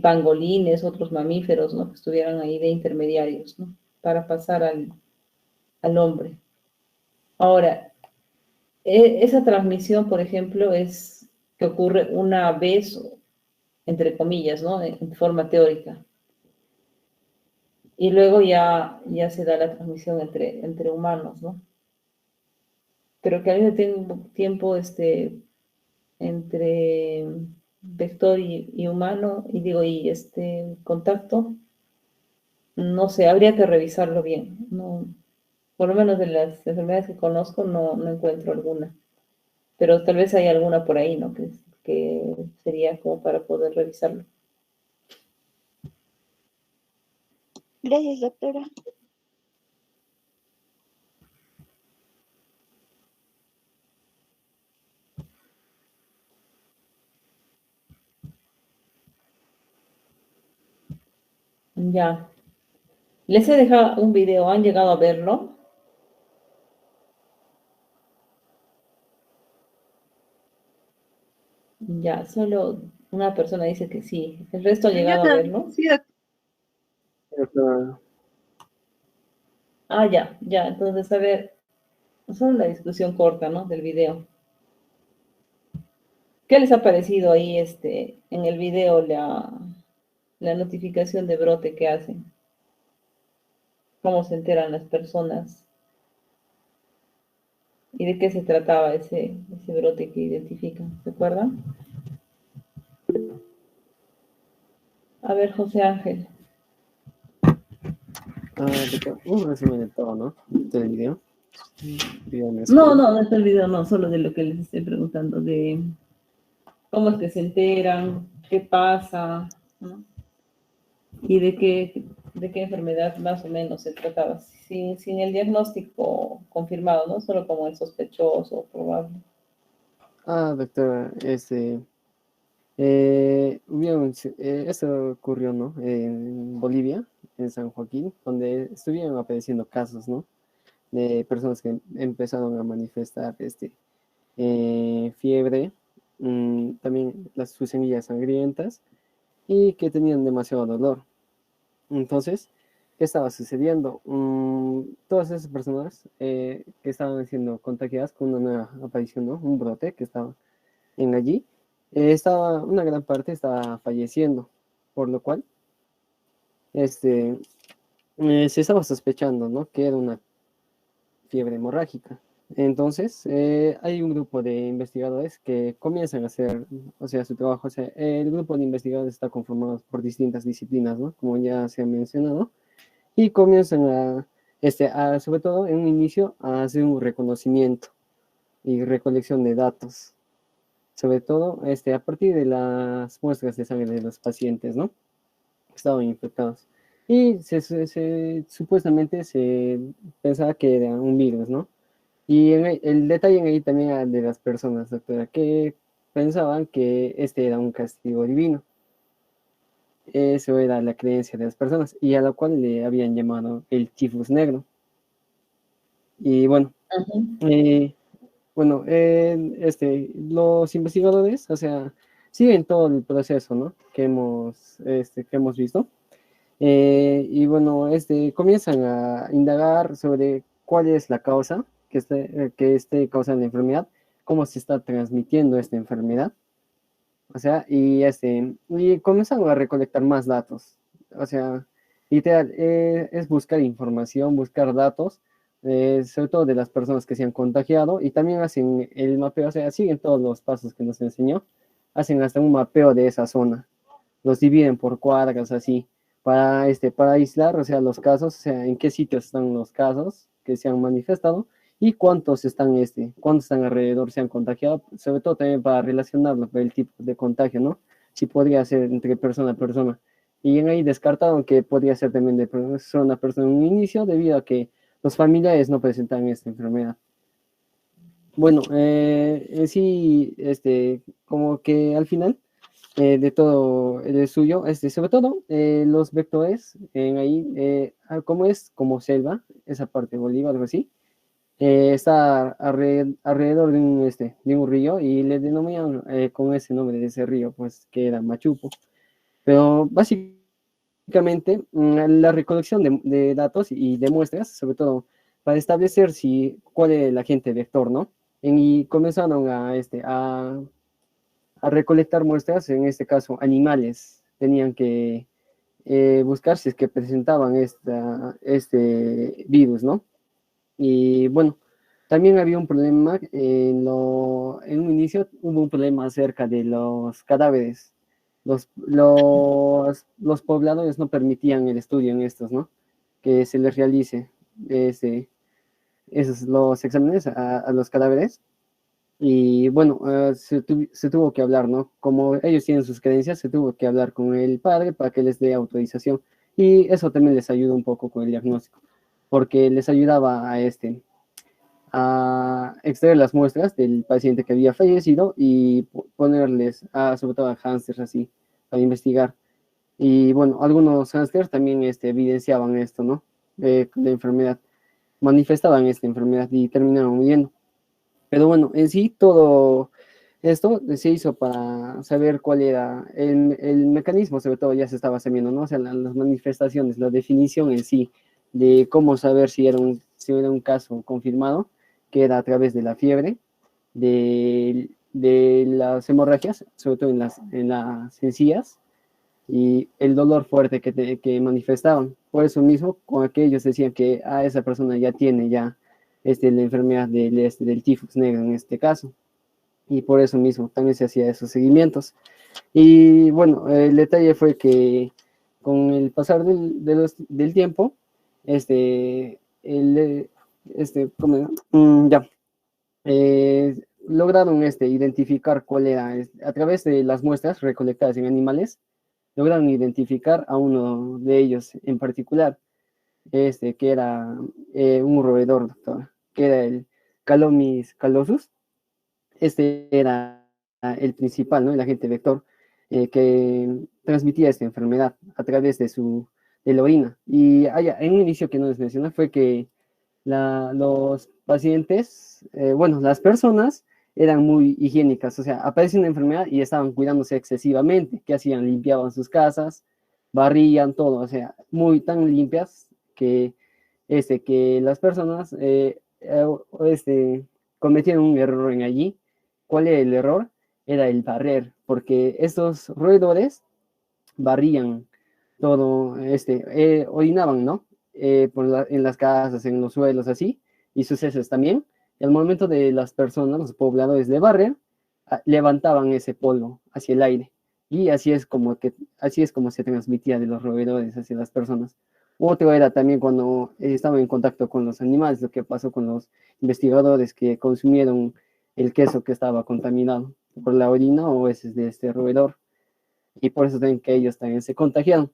pangolines, otros mamíferos, ¿no? Que estuvieran ahí de intermediarios, ¿no? Para pasar al hombre. Ahora, esa transmisión, por ejemplo, es que ocurre una vez, entre comillas, ¿no? En forma teórica. Y luego ya se da la transmisión entre humanos, ¿no? Pero que al mismo tiempo, entre vector y humano, y contacto, no sé, habría que revisarlo bien. No, por lo menos de las enfermedades que conozco, no encuentro alguna. Pero tal vez hay alguna por ahí, ¿no? Que sería como para poder revisarlo. Gracias, doctora. Ya. Les he dejado un video, ¿han llegado a verlo? Ya, solo una persona dice que sí. ¿El resto ha Yo llegado a también, verlo? sí, Doctora, Ah, ya. Entonces, a ver, solo la discusión corta, ¿no? Del video. ¿Qué les ha parecido ahí, en el video, la notificación de brote que hacen? ¿Cómo se enteran las personas? ¿Y de qué se trataba ese brote que identifican? ¿Se acuerdan? A ver, José Ángel. Doctor, un resumen de todo, ¿no? Del video. Dígame, No es el video, no, solo de lo que les estoy preguntando, de cómo es que se enteran, qué pasa, ¿no? Y de qué enfermedad más o menos se trataba, sin el diagnóstico confirmado, ¿no? Solo como el sospechoso o probable. Doctora, esto ocurrió, ¿no? En Bolivia, en San Joaquín, donde estuvieron apareciendo casos, ¿no? De personas que empezaron a manifestar, fiebre, también sus semillas sangrientas y que tenían demasiado dolor. Entonces, ¿qué estaba sucediendo? Todas esas personas que estaban siendo contagiadas con una nueva aparición, ¿no? Un brote que estaba en allí, una gran parte estaba falleciendo, por lo cual se estaba sospechando, ¿no? Que era una fiebre hemorrágica. Entonces, hay un grupo de investigadores que comienzan a hacer, o sea, su trabajo. O sea, el grupo de investigadores está conformado por distintas disciplinas, ¿no? Como ya se ha mencionado, y comienzan sobre todo en un inicio, a hacer un reconocimiento y recolección de datos, sobre todo a partir de las muestras de sangre de los pacientes, ¿no? Que estaban infectados. Y supuestamente se pensaba que era un virus, ¿no? Y el detalle en ahí también era de las personas, doctora, que pensaban que este era un castigo divino. Eso era la creencia de las personas, y a la cual le habían llamado el tifus negro. Y bueno, los investigadores, o sea, siguen todo el proceso, ¿no? Que hemos visto. Y bueno, comienzan a indagar sobre cuál es la causa que esté causando la enfermedad, cómo se está transmitiendo esta enfermedad. O sea, y comienzan a recolectar más datos. O sea, literal, es buscar información, buscar datos, sobre todo de las personas que se han contagiado, y también hacen el mapeo. O sea, siguen todos los pasos que nos enseñó, hacen hasta un mapeo de esa zona, los dividen por cuadras, así, para aislar, o sea, los casos, o sea, en qué sitios están los casos que se han manifestado y cuántos están alrededor, se han contagiado, sobre todo también para relacionarlo con el tipo de contagio, ¿no? Si podría ser entre persona a persona. Y en ahí descartaron que podría ser también de persona a persona en un inicio, debido a que los familiares no presentan esta enfermedad. Bueno, sí, como que al final de todo el suyo, sobre todo los vectores en ahí, como es como selva, esa parte de Bolívar, algo así, está alrededor de un río y le denominan con ese nombre de ese río, pues que era Machupo. Pero básicamente la recolección de datos y de muestras, sobre todo para establecer cuál es el agente vector, ¿no? Y comenzaron a recolectar muestras, en este caso animales, tenían que buscar si es que presentaban este virus, ¿no? Y bueno, también había un problema, en un inicio hubo un problema acerca de los cadáveres. Los pobladores no permitían el estudio en estos, ¿no? Que se les realice esos, los exámenes a los cadáveres. Y bueno, se tuvo que hablar, ¿no? Como ellos tienen sus creencias, se tuvo que hablar con el padre para que les dé autorización. Y eso también les ayuda un poco con el diagnóstico, porque les ayudaba a extraer las muestras del paciente que había fallecido y ponerles, sobre todo a hámsters así, para investigar. Y bueno, algunos hámsters también evidenciaban esto, ¿no? La enfermedad, manifestaban esta enfermedad y terminaron muriendo. Pero bueno, en sí todo esto se hizo para saber cuál era el mecanismo, sobre todo ya se estaba sabiendo, ¿no? O sea, las manifestaciones, la definición en sí de cómo saber si era un caso confirmado, que era a través de la fiebre, de las hemorragias, sobre todo en las encías, y el dolor fuerte que manifestaban. Por eso mismo, con aquellos decían que esa persona ya tiene la enfermedad del tifus negro en este caso. Y por eso mismo también se hacía esos seguimientos. Y bueno, el detalle fue que con el pasar del tiempo, ya, lograron identificar cuál era, a través de las muestras recolectadas en animales, lograron identificar a uno de ellos en particular, que era un roedor, doctor, que era el Calomys callosus. Era el principal, ¿no? El agente vector que transmitía esta enfermedad a través de la orina. Y en un inicio que no les mencioné fue que los pacientes, bueno, las personas eran muy higiénicas, o sea, aparecía una enfermedad y estaban cuidándose excesivamente. ¿Qué hacían? Limpiaban sus casas, barrían todo, o sea, muy tan limpias que las personas cometieron un error en allí. ¿Cuál era el error? Era el barrer, porque estos roedores barrían todo, orinaban, ¿no? En las casas, en los suelos, así, y sus heces también. Y al momento de las personas, los pobladores de barrer, levantaban ese polvo hacia el aire. Y así es como se transmitía de los roedores hacia las personas. Otro era también cuando estaban en contacto con los animales, lo que pasó con los investigadores que consumieron el queso que estaba contaminado por la orina o heces de este roedor. Y por eso también que ellos también se contagiaron.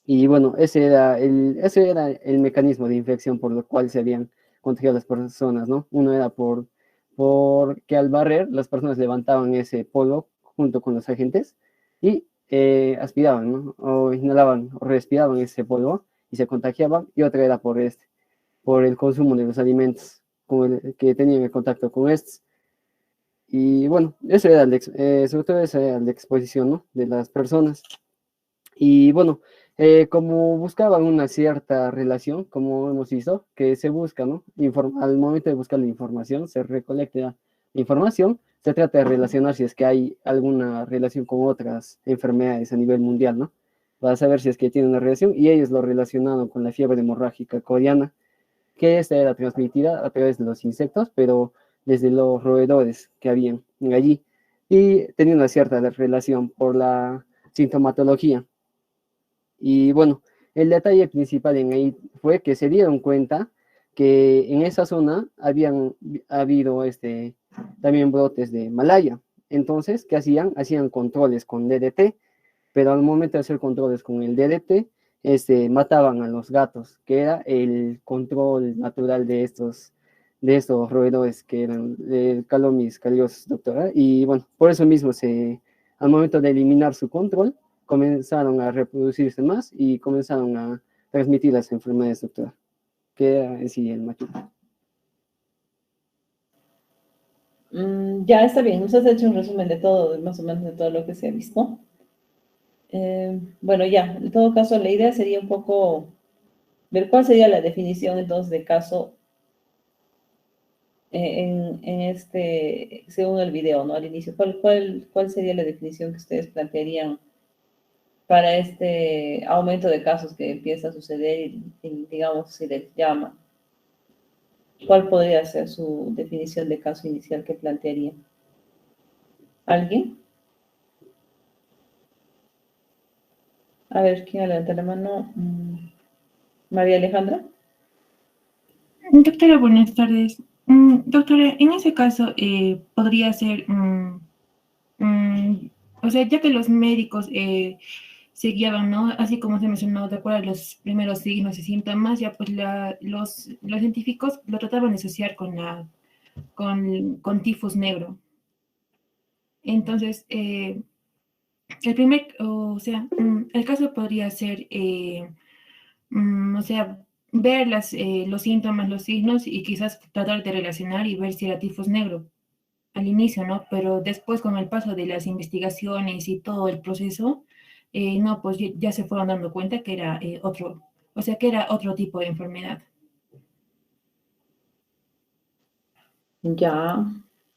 Y bueno, ese era el mecanismo de infección por lo cual se habían contagiado las personas, ¿no? Uno era porque al barrer las personas levantaban ese polvo junto con los agentes y aspiraban, ¿no? O inhalaban o respiraban ese polvo y se contagiaban. Y otra era por el consumo de los alimentos que tenían el contacto con estos. Y bueno, eso era sobre todo esa era la exposición, ¿no? De las personas. Y bueno, como buscaban una cierta relación, como hemos visto, que se busca, ¿no? Al momento de buscar la información, se recolecta la información, se trata de relacionar si es que hay alguna relación con otras enfermedades a nivel mundial, ¿no? Para saber si es que tiene una relación, y ellos lo relacionaron con la fiebre hemorrágica coreana, que esta era transmitida a través de los insectos, pero desde los roedores que habían allí, y tenía una cierta relación por la sintomatología. Y bueno, el detalle principal en ahí fue que se dieron cuenta que en esa zona habían habido también brotes de malaya. Entonces, ¿qué hacían? Hacían controles con DDT, pero al momento de hacer controles con el DDT, mataban a los gatos, que era el control natural de estos roedores que eran el Calomys callosus, doctora. Y bueno, por eso mismo se al momento de eliminar su control, comenzaron a reproducirse más y comenzaron a transmitir las enfermedades, doctora, que era en sí el machuca. Ya está bien, usted ha hecho un resumen de todo, más o menos de todo lo que se ha visto. Bueno, ya, en todo caso, la idea sería un poco ver cuál sería la definición entonces de caso según el video, ¿no? Al inicio, ¿cuál sería la definición que ustedes plantearían para este aumento de casos que empieza a suceder y digamos, si les llama? ¿Cuál podría ser su definición de caso inicial que plantearía? ¿Alguien? A ver, ¿quién levanta la mano? María Alejandra. Doctora, buenas tardes. Doctora, en ese caso podría ser, o sea, ya que los médicos se guiaban, ¿no? Así como se mencionó, de acuerdo a los primeros signos y síntomas, ya pues los científicos lo trataban de asociar con tifus negro. Entonces, el caso podría ser, o sea, ver los síntomas, los signos y quizás tratar de relacionar y ver si era tifus negro al inicio, ¿no? Pero después con el paso de las investigaciones y todo el proceso, no, pues ya se fueron dando cuenta que era que era otro tipo de enfermedad. Ya,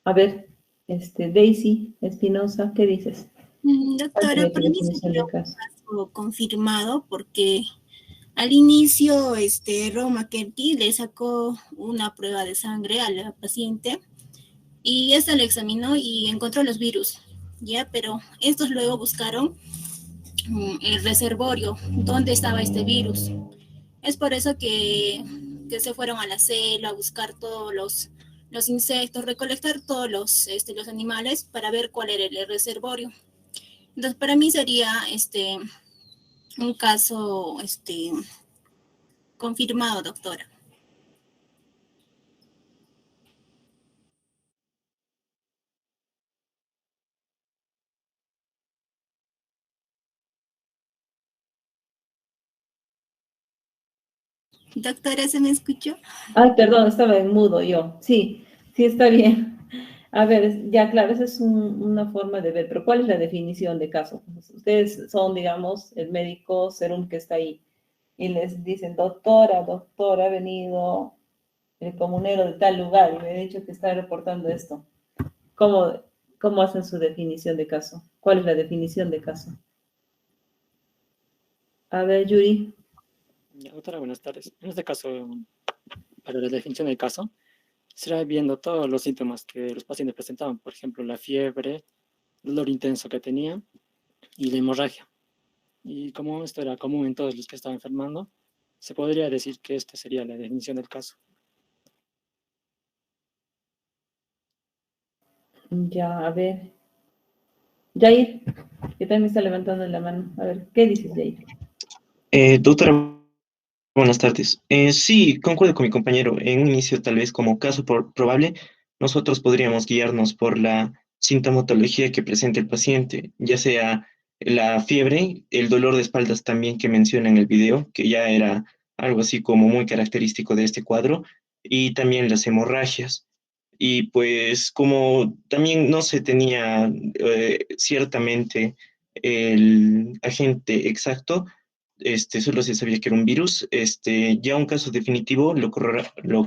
a ver, Daisy Espinosa, ¿qué dices? ¿Cuál Doctora, sería tu para mí definición sería de un caso? caso confirmado porque al inicio Roma Kerti le sacó una prueba de sangre a la paciente y esta le examinó y encontró los virus, ¿ya? Pero estos luego buscaron el reservorio, dónde estaba este virus. Es por eso que se fueron a la selva a buscar todos los insectos, recolectar todos los animales para ver cuál era el reservorio. Entonces, para mí sería un caso confirmado, doctora. Doctora, ¿se me escuchó? Ay, perdón, estaba en mudo yo. Sí, sí, está bien. A ver, ya claro, esa es una forma de ver, pero ¿cuál es la definición de caso? Ustedes son, digamos, el médico serum que está ahí y les dicen, doctora, ha venido el comunero de tal lugar y me ha dicho que está reportando esto. ¿Cómo, cómo hacen su definición de caso? ¿Cuál es la definición de caso? A ver, Yuri. Doctora, buenas tardes. En este caso, para la definición del caso, será viendo todos los síntomas que los pacientes presentaban, por ejemplo, la fiebre, dolor intenso que tenía y la hemorragia. Y como esto era común en todos los que estaban enfermando, se podría decir que esta sería la definición del caso. Ya, a ver. Jair, que también está levantando la mano. A ver, ¿qué dices, Jair? Doctora, buenas tardes. Sí, concuerdo con mi compañero. En un inicio, tal vez como caso probable, nosotros podríamos guiarnos por la sintomatología que presenta el paciente, ya sea la fiebre, el dolor de espaldas también que menciona en el video, que ya era algo así como muy característico de este cuadro, y también las hemorragias. Y pues como también no se tenía ciertamente el agente exacto, solo se sabía que era un virus. Ya un caso definitivo lo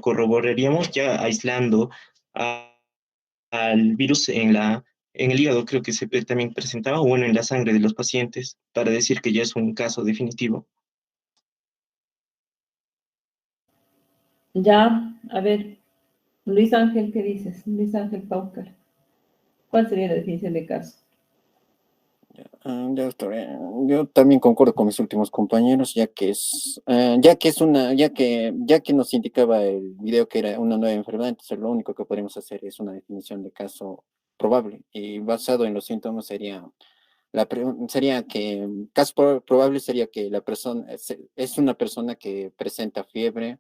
corroboraríamos ya aislando al virus en el hígado, creo que se también presentaba, o bueno, en la sangre de los pacientes, para decir que ya es un caso definitivo. Ya, a ver, Luis Ángel, ¿qué dices? Luis Ángel Paucar. ¿Cuál sería la definición de caso? Ya, doctor, yo también concuerdo con mis últimos compañeros, ya que nos indicaba el video que era una nueva enfermedad, entonces lo único que podemos hacer es una definición de caso probable y basado en los síntomas sería que caso probable sería que la persona es una persona que presenta fiebre,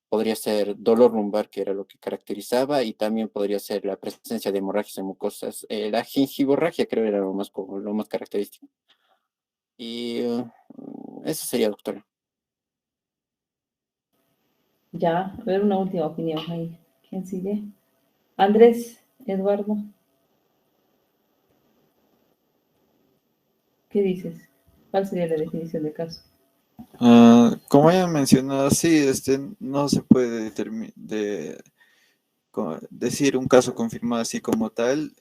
podría ser dolor lumbar, que era lo que caracterizaba, y también podría ser la presencia de hemorragias en mucosas. La gingivorragia creo era lo más característico. Y eso sería, doctora. Ya, a ver una última opinión ahí. ¿Quién sigue? Andrés, Eduardo, ¿qué dices? ¿Cuál sería la definición de caso? Como ya mencionado, sí, no se puede decir un caso confirmado así como tal,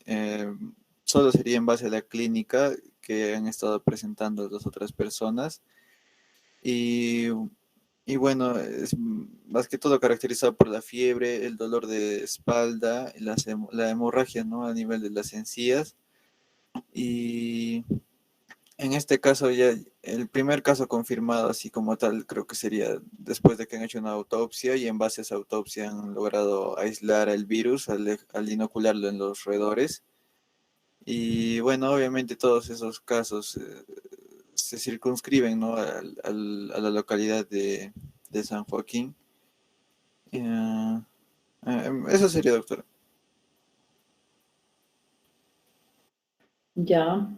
solo sería en base a la clínica que han estado presentando las otras personas y, y bueno, es más que todo caracterizado por la fiebre, el dolor de espalda, la hemorragia, ¿no? A nivel de las encías y en este caso ya el primer caso confirmado así como tal creo que sería después de que han hecho una autopsia y en base a esa autopsia han logrado aislar el virus al inocularlo en los roedores. Y bueno, obviamente todos esos casos se circunscriben, ¿no? A la localidad de San Joaquín. Eso sería, doctora. Ya.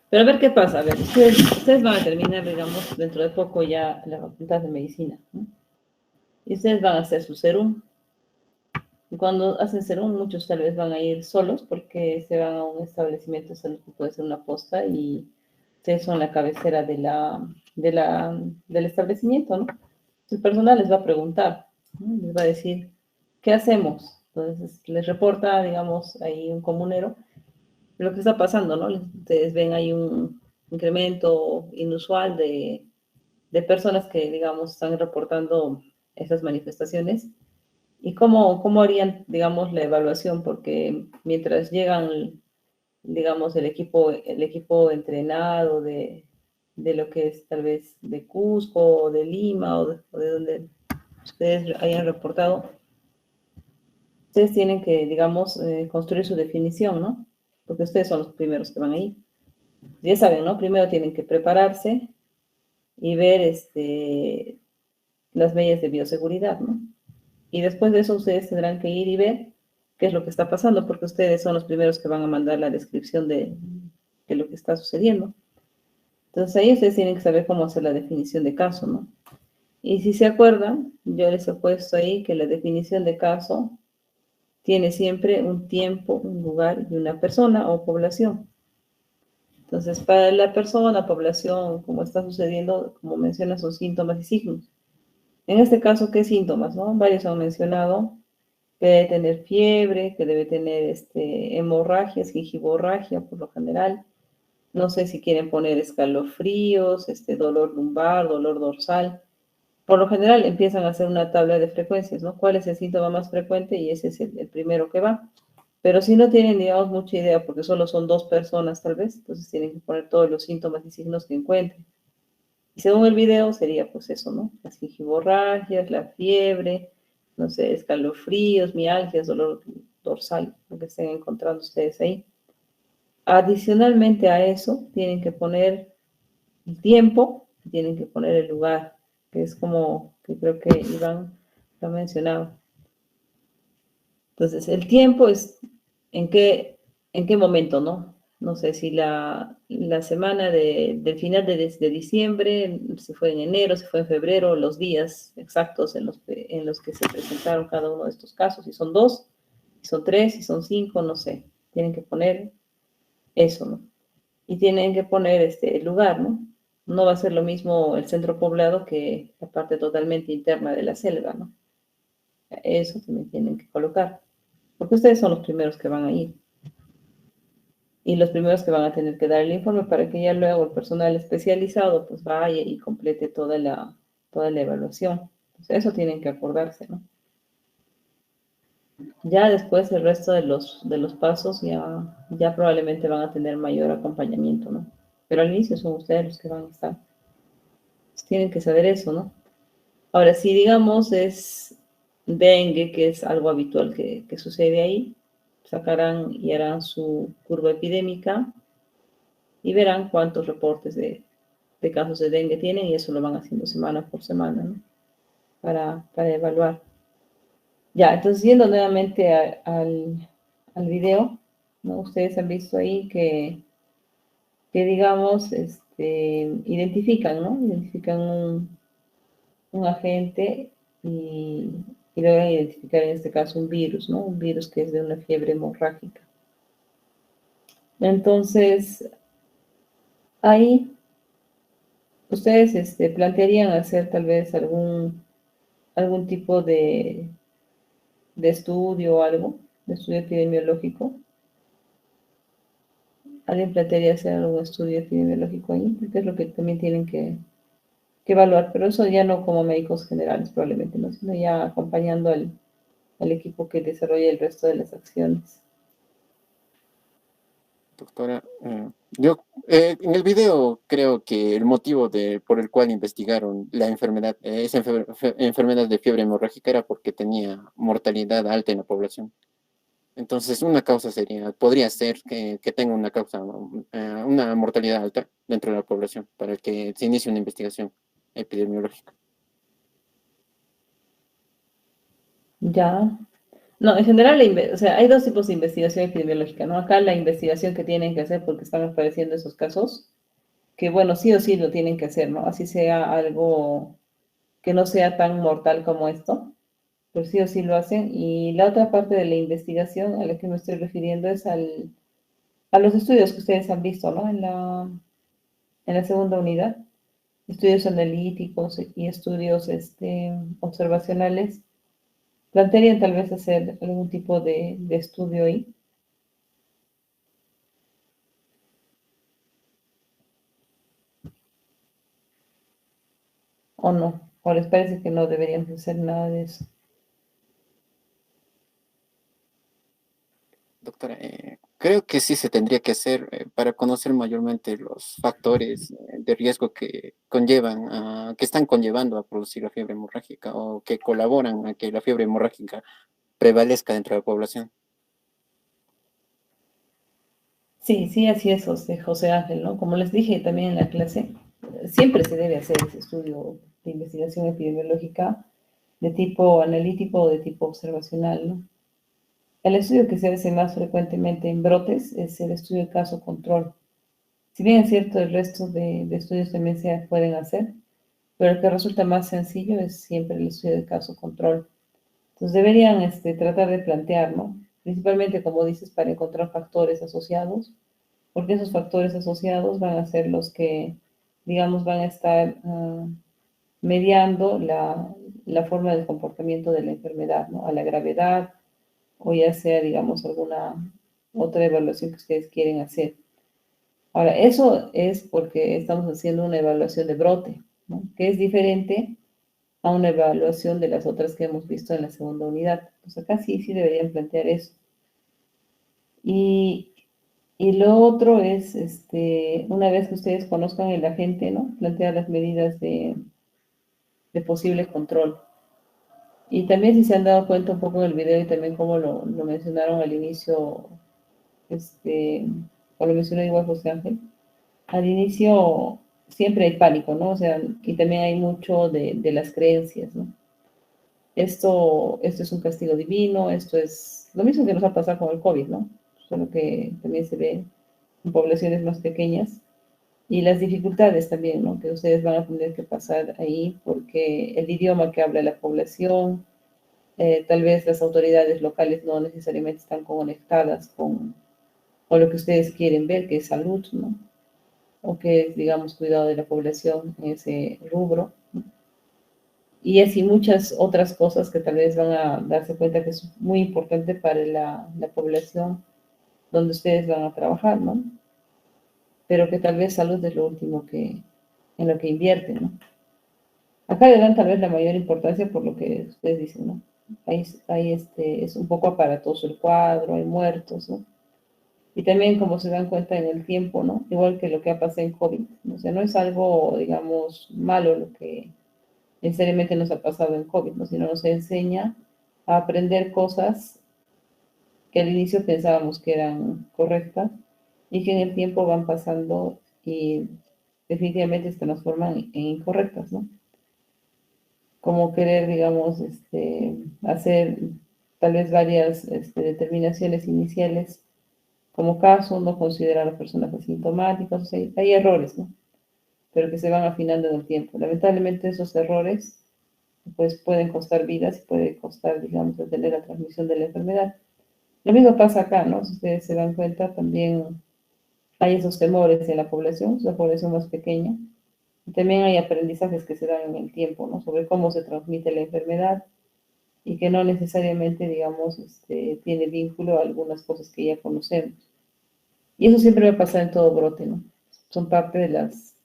Pero a ver qué pasa. A ver, ustedes van a terminar, digamos, dentro de poco ya la facultad de medicina, ¿no? Y ustedes van a hacer su serum. Y cuando hacen serum, muchos tal vez van a ir solos porque se van a un establecimiento de salud que puede ser una posta y ustedes son la cabecera del establecimiento, ¿no? El personal les va a preguntar, ¿no? Les va a decir, ¿qué hacemos? Entonces les reporta, digamos, ahí un comunero lo que está pasando, ¿no? Ustedes ven ahí un incremento inusual de personas que, digamos, están reportando esas manifestaciones. ¿Y cómo harían, digamos, la evaluación? Porque mientras llegan, digamos, el equipo entrenado de lo que es tal vez de Cusco o de Lima o de donde ustedes hayan reportado, ustedes tienen que, digamos, construir su definición, ¿no? Porque ustedes son los primeros que van ahí. Ya saben, ¿no? Primero tienen que prepararse y ver las medidas de bioseguridad, ¿no? Y después de eso ustedes tendrán que ir y ver qué es lo que está pasando, porque ustedes son los primeros que van a mandar la descripción de lo que está sucediendo. Entonces ahí ustedes tienen que saber cómo hacer la definición de caso, ¿no? Y si se acuerdan, yo les he puesto ahí que la definición de caso tiene siempre un tiempo, un lugar y una persona o población. Entonces, para la persona, población, como está sucediendo, como menciona, son síntomas y signos. En este caso, ¿qué síntomas, no? Varios han mencionado que debe tener fiebre, que debe tener hemorragias, gingivorragia por lo general. No sé si quieren poner escalofríos, dolor lumbar, dolor dorsal. Por lo general empiezan a hacer una tabla de frecuencias, ¿no? ¿Cuál es el síntoma más frecuente? Y ese es el primero que va. Pero si no tienen, digamos, mucha idea, porque solo son 2 personas tal vez, entonces tienen que poner todos los síntomas y signos que encuentren. Y según el video sería pues eso, ¿no? Las gingivorragias, la fiebre, no sé, escalofríos, mialgias, dolor dorsal, lo que estén encontrando ustedes ahí. Adicionalmente a eso, tienen que poner el tiempo, tienen que poner el lugar, que es como que creo que Iván lo ha mencionado. Entonces, el tiempo es en qué momento, ¿no? No sé si la semana del final de diciembre, si fue en enero, si fue en febrero, los días exactos en los que se presentaron cada uno de estos casos, si son 2, si son 3, si son 5, no sé. Tienen que poner eso, ¿no? Y tienen que poner el lugar, ¿no? No va a ser lo mismo el centro poblado que la parte totalmente interna de la selva, ¿no? Eso también tienen que colocar, porque ustedes son los primeros que van a ir y los primeros que van a tener que dar el informe para que ya luego el personal especializado pues vaya y complete toda la evaluación. Entonces, eso tienen que acordarse, ¿no? Ya después el resto de los pasos ya probablemente van a tener mayor acompañamiento, ¿no? Pero al inicio son ustedes los que van a estar. Entonces, tienen que saber eso, ¿no? Ahora, si digamos es dengue, que es algo habitual que sucede ahí, sacarán y harán su curva epidémica y verán cuántos reportes de casos de dengue tienen y eso lo van haciendo semana por semana, ¿no? para evaluar. Ya, entonces yendo nuevamente al video, ¿no? Ustedes han visto ahí que digamos, identifican, ¿no? Identifican un agente y logran identificar en este caso un virus, ¿no? Un virus que es de una fiebre hemorrágica. Entonces, ahí ustedes plantearían hacer tal vez algún tipo de estudio o algo, de estudio epidemiológico. ¿Alguien plantearía hacer algún estudio epidemiológico ahí? Porque es lo que también tienen que evaluar, pero eso ya no como médicos generales probablemente, ¿no? Sino ya acompañando al equipo que desarrolla el resto de las acciones. Doctora, yo en el video creo que el motivo por el cual investigaron la enfermedad, esa enfermedad de fiebre hemorrágica era porque tenía mortalidad alta en la población. Entonces, una causa podría ser que tenga una causa, una mortalidad alta dentro de la población para que se inicie una investigación epidemiológica. Ya. No, en general, o sea, hay dos tipos de investigación epidemiológica, ¿no? Acá la investigación que tienen que hacer porque están apareciendo esos casos, que bueno, sí o sí lo tienen que hacer, ¿no? Así sea algo que no sea tan mortal como esto, pero sí o sí lo hacen. Y la otra parte de la investigación a la que me estoy refiriendo es a los estudios que ustedes han visto, ¿no? En la segunda unidad, estudios analíticos y estudios observacionales. ¿Plantearían tal vez hacer algún tipo de estudio ahí? ¿O no? ¿O les parece que no deberían hacer nada de eso? Doctora, creo que sí se tendría que hacer para conocer mayormente los factores de riesgo que que están conllevando a producir la fiebre hemorrágica o que colaboran a que la fiebre hemorrágica prevalezca dentro de la población. Sí, sí, así es, José Ángel, ¿no? Como les dije también en la clase, siempre se debe hacer ese estudio de investigación epidemiológica de tipo analítico o de tipo observacional, ¿no? El estudio que se hace más frecuentemente en brotes es el estudio de caso control. Si bien es cierto, el resto de estudios también se pueden hacer, pero el que resulta más sencillo es siempre el estudio de caso control. Entonces deberían tratar de plantear, ¿no? Principalmente, como dices, para encontrar factores asociados, porque esos factores asociados van a ser los que, digamos, van a estar mediando la forma de comportamiento de la enfermedad, ¿no? A la gravedad, o ya sea, digamos, alguna otra evaluación que ustedes quieren hacer. Ahora, eso es porque estamos haciendo una evaluación de brote, ¿no? Que es diferente a una evaluación de las otras que hemos visto en la segunda unidad. Pues acá sí deberían plantear eso. Y lo otro es, una vez que ustedes conozcan el agente, ¿no? Plantear las medidas de posible control. Y también si se han dado cuenta un poco en el video y también como lo mencionaron al inicio, o lo mencionó igual José Ángel, al inicio siempre hay pánico, ¿no? O sea, y también hay mucho de las creencias, ¿no? Esto es un castigo divino, esto es lo mismo que nos ha pasado con el COVID, ¿no? Solo que también se ve en poblaciones más pequeñas y las dificultades también, ¿no? Que ustedes van a tener que pasar ahí porque el idioma que habla la población, tal vez las autoridades locales no necesariamente están conectadas con lo que ustedes quieren ver, que es salud, ¿no? O que es, digamos, cuidado de la población en ese rubro, ¿no? Y así muchas otras cosas que tal vez van a darse cuenta que es muy importante para la población donde ustedes van a trabajar, ¿no? Pero que tal vez salud es lo último en lo que invierten, ¿no? Acá le dan tal vez la mayor importancia por lo que ustedes dicen, ¿no? Ahí es un poco aparatoso el cuadro, hay muertos, ¿no? Y también como se dan cuenta en el tiempo, ¿no? Igual que lo que ha pasado en COVID, ¿no? O sea, no es algo, digamos, malo lo que necesariamente nos ha pasado en COVID, ¿no? Sino nos enseña a aprender cosas que al inicio pensábamos que eran correctas y que en el tiempo van pasando y definitivamente se transforman en incorrectas, ¿no? como querer, digamos, hacer tal vez varias determinaciones iniciales como caso, no considerar a las personas asintomáticas, o sea, hay errores, ¿no? Pero que se van afinando en el tiempo. Lamentablemente esos errores pues pueden costar vidas y puede costar, digamos, detener la transmisión de la enfermedad. Lo mismo pasa acá, ¿no? Si ustedes se dan cuenta, también hay esos temores en la población, es la población más pequeña. Y también hay aprendizajes que se dan en el tiempo, ¿no? Sobre cómo se transmite la enfermedad y que no necesariamente, digamos, tiene vínculo a algunas cosas que ya conocemos. Y eso siempre va a pasar en todo brote, ¿no? Son parte de las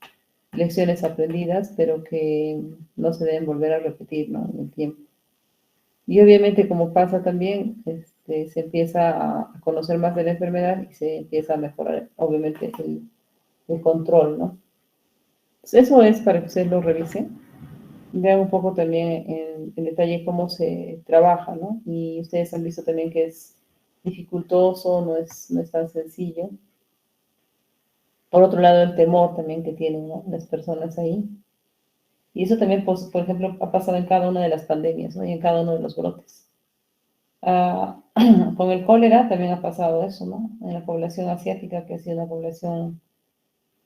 lecciones aprendidas, pero que no se deben volver a repetir, ¿no? En el tiempo. Y obviamente, como pasa también, se empieza a conocer más de la enfermedad y se empieza a mejorar, obviamente, el control, ¿no? Entonces, eso es para que ustedes lo revisen. Vean un poco también en detalle cómo se trabaja, ¿no? Y ustedes han visto también que es dificultoso, no es tan sencillo. Por otro lado, el temor también que tienen, ¿no? Las personas ahí. Y eso también, pues, por ejemplo, ha pasado en cada una de las pandemias, ¿no? Y en cada uno de los brotes. Con el cólera también ha pasado eso, ¿no? En la población asiática, que ha sido una población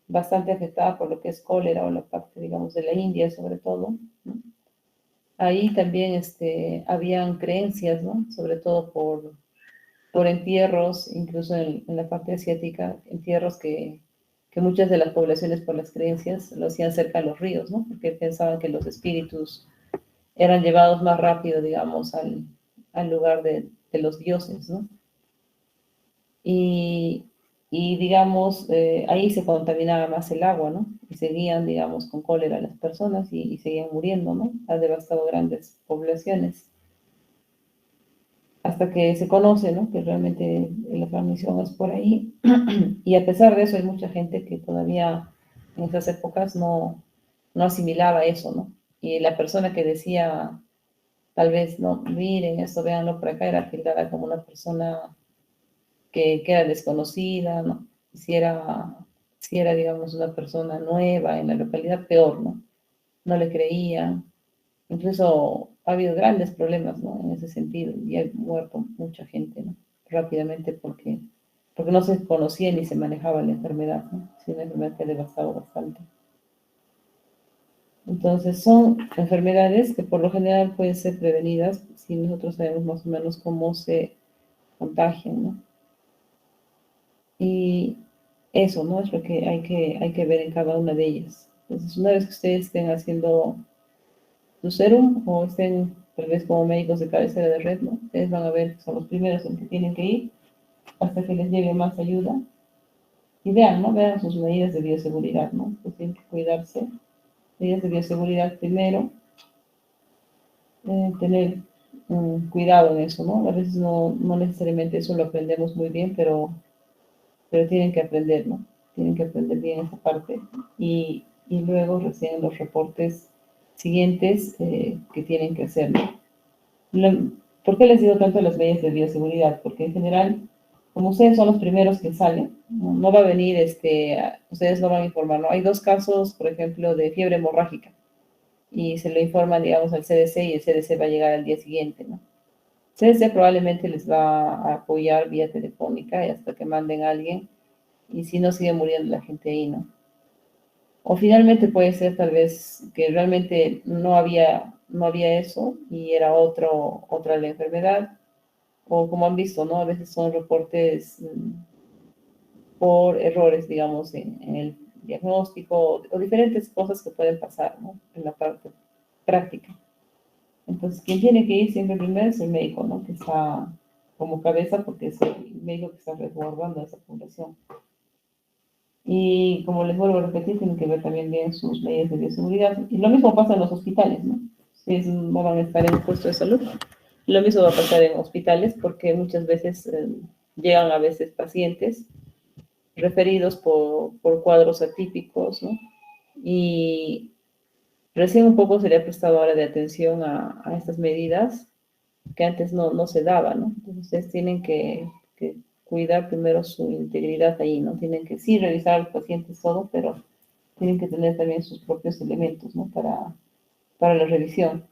bastante afectada por lo que es cólera o la parte, digamos, de la India sobre todo, ¿no? Ahí también habían creencias, ¿no? Sobre todo por entierros, incluso en la parte asiática, entierros que muchas de las poblaciones por las creencias lo hacían cerca de los ríos, ¿no? Porque pensaban que los espíritus eran llevados más rápido, digamos, al lugar de los dioses, ¿no? Y digamos, ahí se contaminaba más el agua, ¿no? Y seguían, digamos, con cólera las personas y seguían muriendo, ¿no? Ha devastado grandes poblaciones. Hasta que se conoce, ¿no? Que realmente la transmisión es por ahí. Y a pesar de eso, hay mucha gente que todavía en esas épocas no asimilaba eso, ¿no? Y la persona que decía, tal vez, no, miren esto, véanlo por acá, era tildada como una persona que era desconocida, ¿no? Si era, digamos, una persona nueva en la localidad, peor, ¿no? No le creían. Incluso ha habido grandes problemas, ¿no? En ese sentido, y ha muerto mucha gente, ¿no? Rápidamente porque no se conocía ni se manejaba la enfermedad, ¿no? Es una enfermedad que ha devastado bastante. Entonces, son enfermedades que por lo general pueden ser prevenidas si nosotros sabemos más o menos cómo se contagian, ¿no? Y eso, ¿no? Es lo que hay que ver en cada una de ellas. Entonces, una vez que ustedes estén haciendo su serum o estén tal vez como médicos de cabecera de red, ¿no? Ustedes van a ver que son los primeros en que tienen que ir hasta que les llegue más ayuda. Y vean, ¿no? Vean sus medidas de bioseguridad, ¿no? Pues tienen que cuidarse. Medidas de bioseguridad primero. Tener cuidado en eso, ¿no? A veces no necesariamente eso lo aprendemos muy bien, pero tienen que aprender, ¿no? Tienen que aprender bien esa parte. Y luego recién los reportes siguientes que tienen que hacer, ¿no? ¿Por qué les digo tanto las medidas de bioseguridad? Porque en general, como ustedes son los primeros que salen, no va a venir, ustedes no van a informar, ¿no? Hay dos casos, por ejemplo, de fiebre hemorrágica y se lo informan, digamos, al CDC y el CDC va a llegar al día siguiente, ¿no? CDC probablemente les va a apoyar vía telefónica y hasta que manden a alguien y si no sigue muriendo la gente ahí, ¿no? O finalmente puede ser tal vez que realmente no había eso y era otra la enfermedad, o como han visto, ¿no? A veces son reportes por errores, digamos, en el diagnóstico o diferentes cosas que pueden pasar, ¿no? En la parte práctica. Entonces, quien tiene que ir siempre primero es el médico, ¿no? Que está como cabeza porque es el médico que está resguardando a esa población. Y como les vuelvo a repetir, tienen que ver también bien sus medidas de bioseguridad. Y lo mismo pasa en los hospitales, ¿no? Ustedes no van a estar en un puesto de salud. Lo mismo va a pasar en hospitales porque muchas veces llegan a veces pacientes referidos por cuadros atípicos, ¿no? Y recién un poco se le ha prestado ahora de atención a estas medidas que antes no se daban, ¿no? Entonces ustedes tienen que cuidar primero su integridad ahí, ¿no? Tienen que sí revisar a los pacientes todo, pero tienen que tener también sus propios elementos, ¿no? Para la revisión.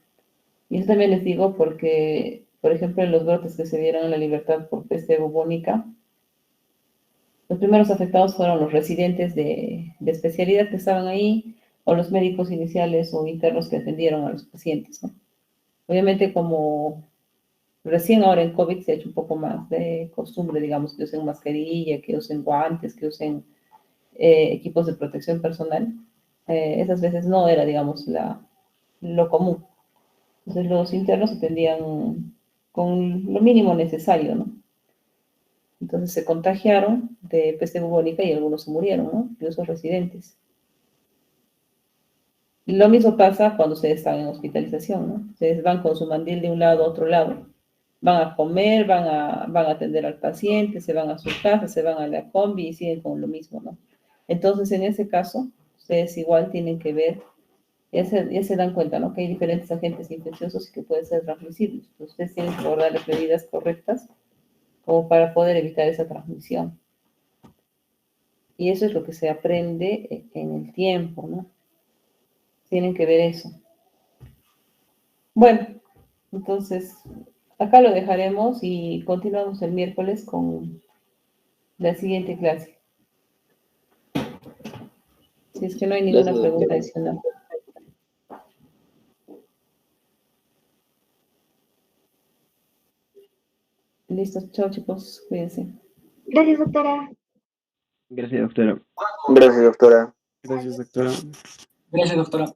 Y eso también les digo porque, por ejemplo, en los brotes que se dieron en la Libertad por peste bubónica, los primeros afectados fueron los residentes de especialidad que estaban ahí, o los médicos iniciales o internos que atendieron a los pacientes, ¿no? Obviamente, como recién ahora en COVID se ha hecho un poco más de costumbre, digamos, que usen mascarilla, que usen guantes, que usen equipos de protección personal. Esas veces no era, digamos, lo común. Entonces los internos atendían con lo mínimo necesario, ¿no? Entonces se contagiaron de peste bubónica y algunos se murieron, ¿no? Incluso residentes. Lo mismo pasa cuando ustedes están en hospitalización, ¿no? Ustedes van con su mandil de un lado a otro lado. Van a comer, van a atender al paciente, se van a su casa, se van a la combi y siguen con lo mismo, ¿no? Entonces, en ese caso, ustedes igual tienen que ver, ya se dan cuenta, ¿no? Que hay diferentes agentes infecciosos y que pueden ser transmisibles. Entonces, ustedes tienen que guardar las medidas correctas como para poder evitar esa transmisión. Y eso es lo que se aprende en el tiempo, ¿no? Tienen que ver eso. Bueno, entonces, acá lo dejaremos y continuamos el miércoles con la siguiente clase. Si es que no hay ninguna Gracias, pregunta doctora. adicional. Listo, chao chicos, cuídense. Gracias, doctora. Gracias, doctora. Gracias, doctora. Gracias, doctora. Gracias, doctora.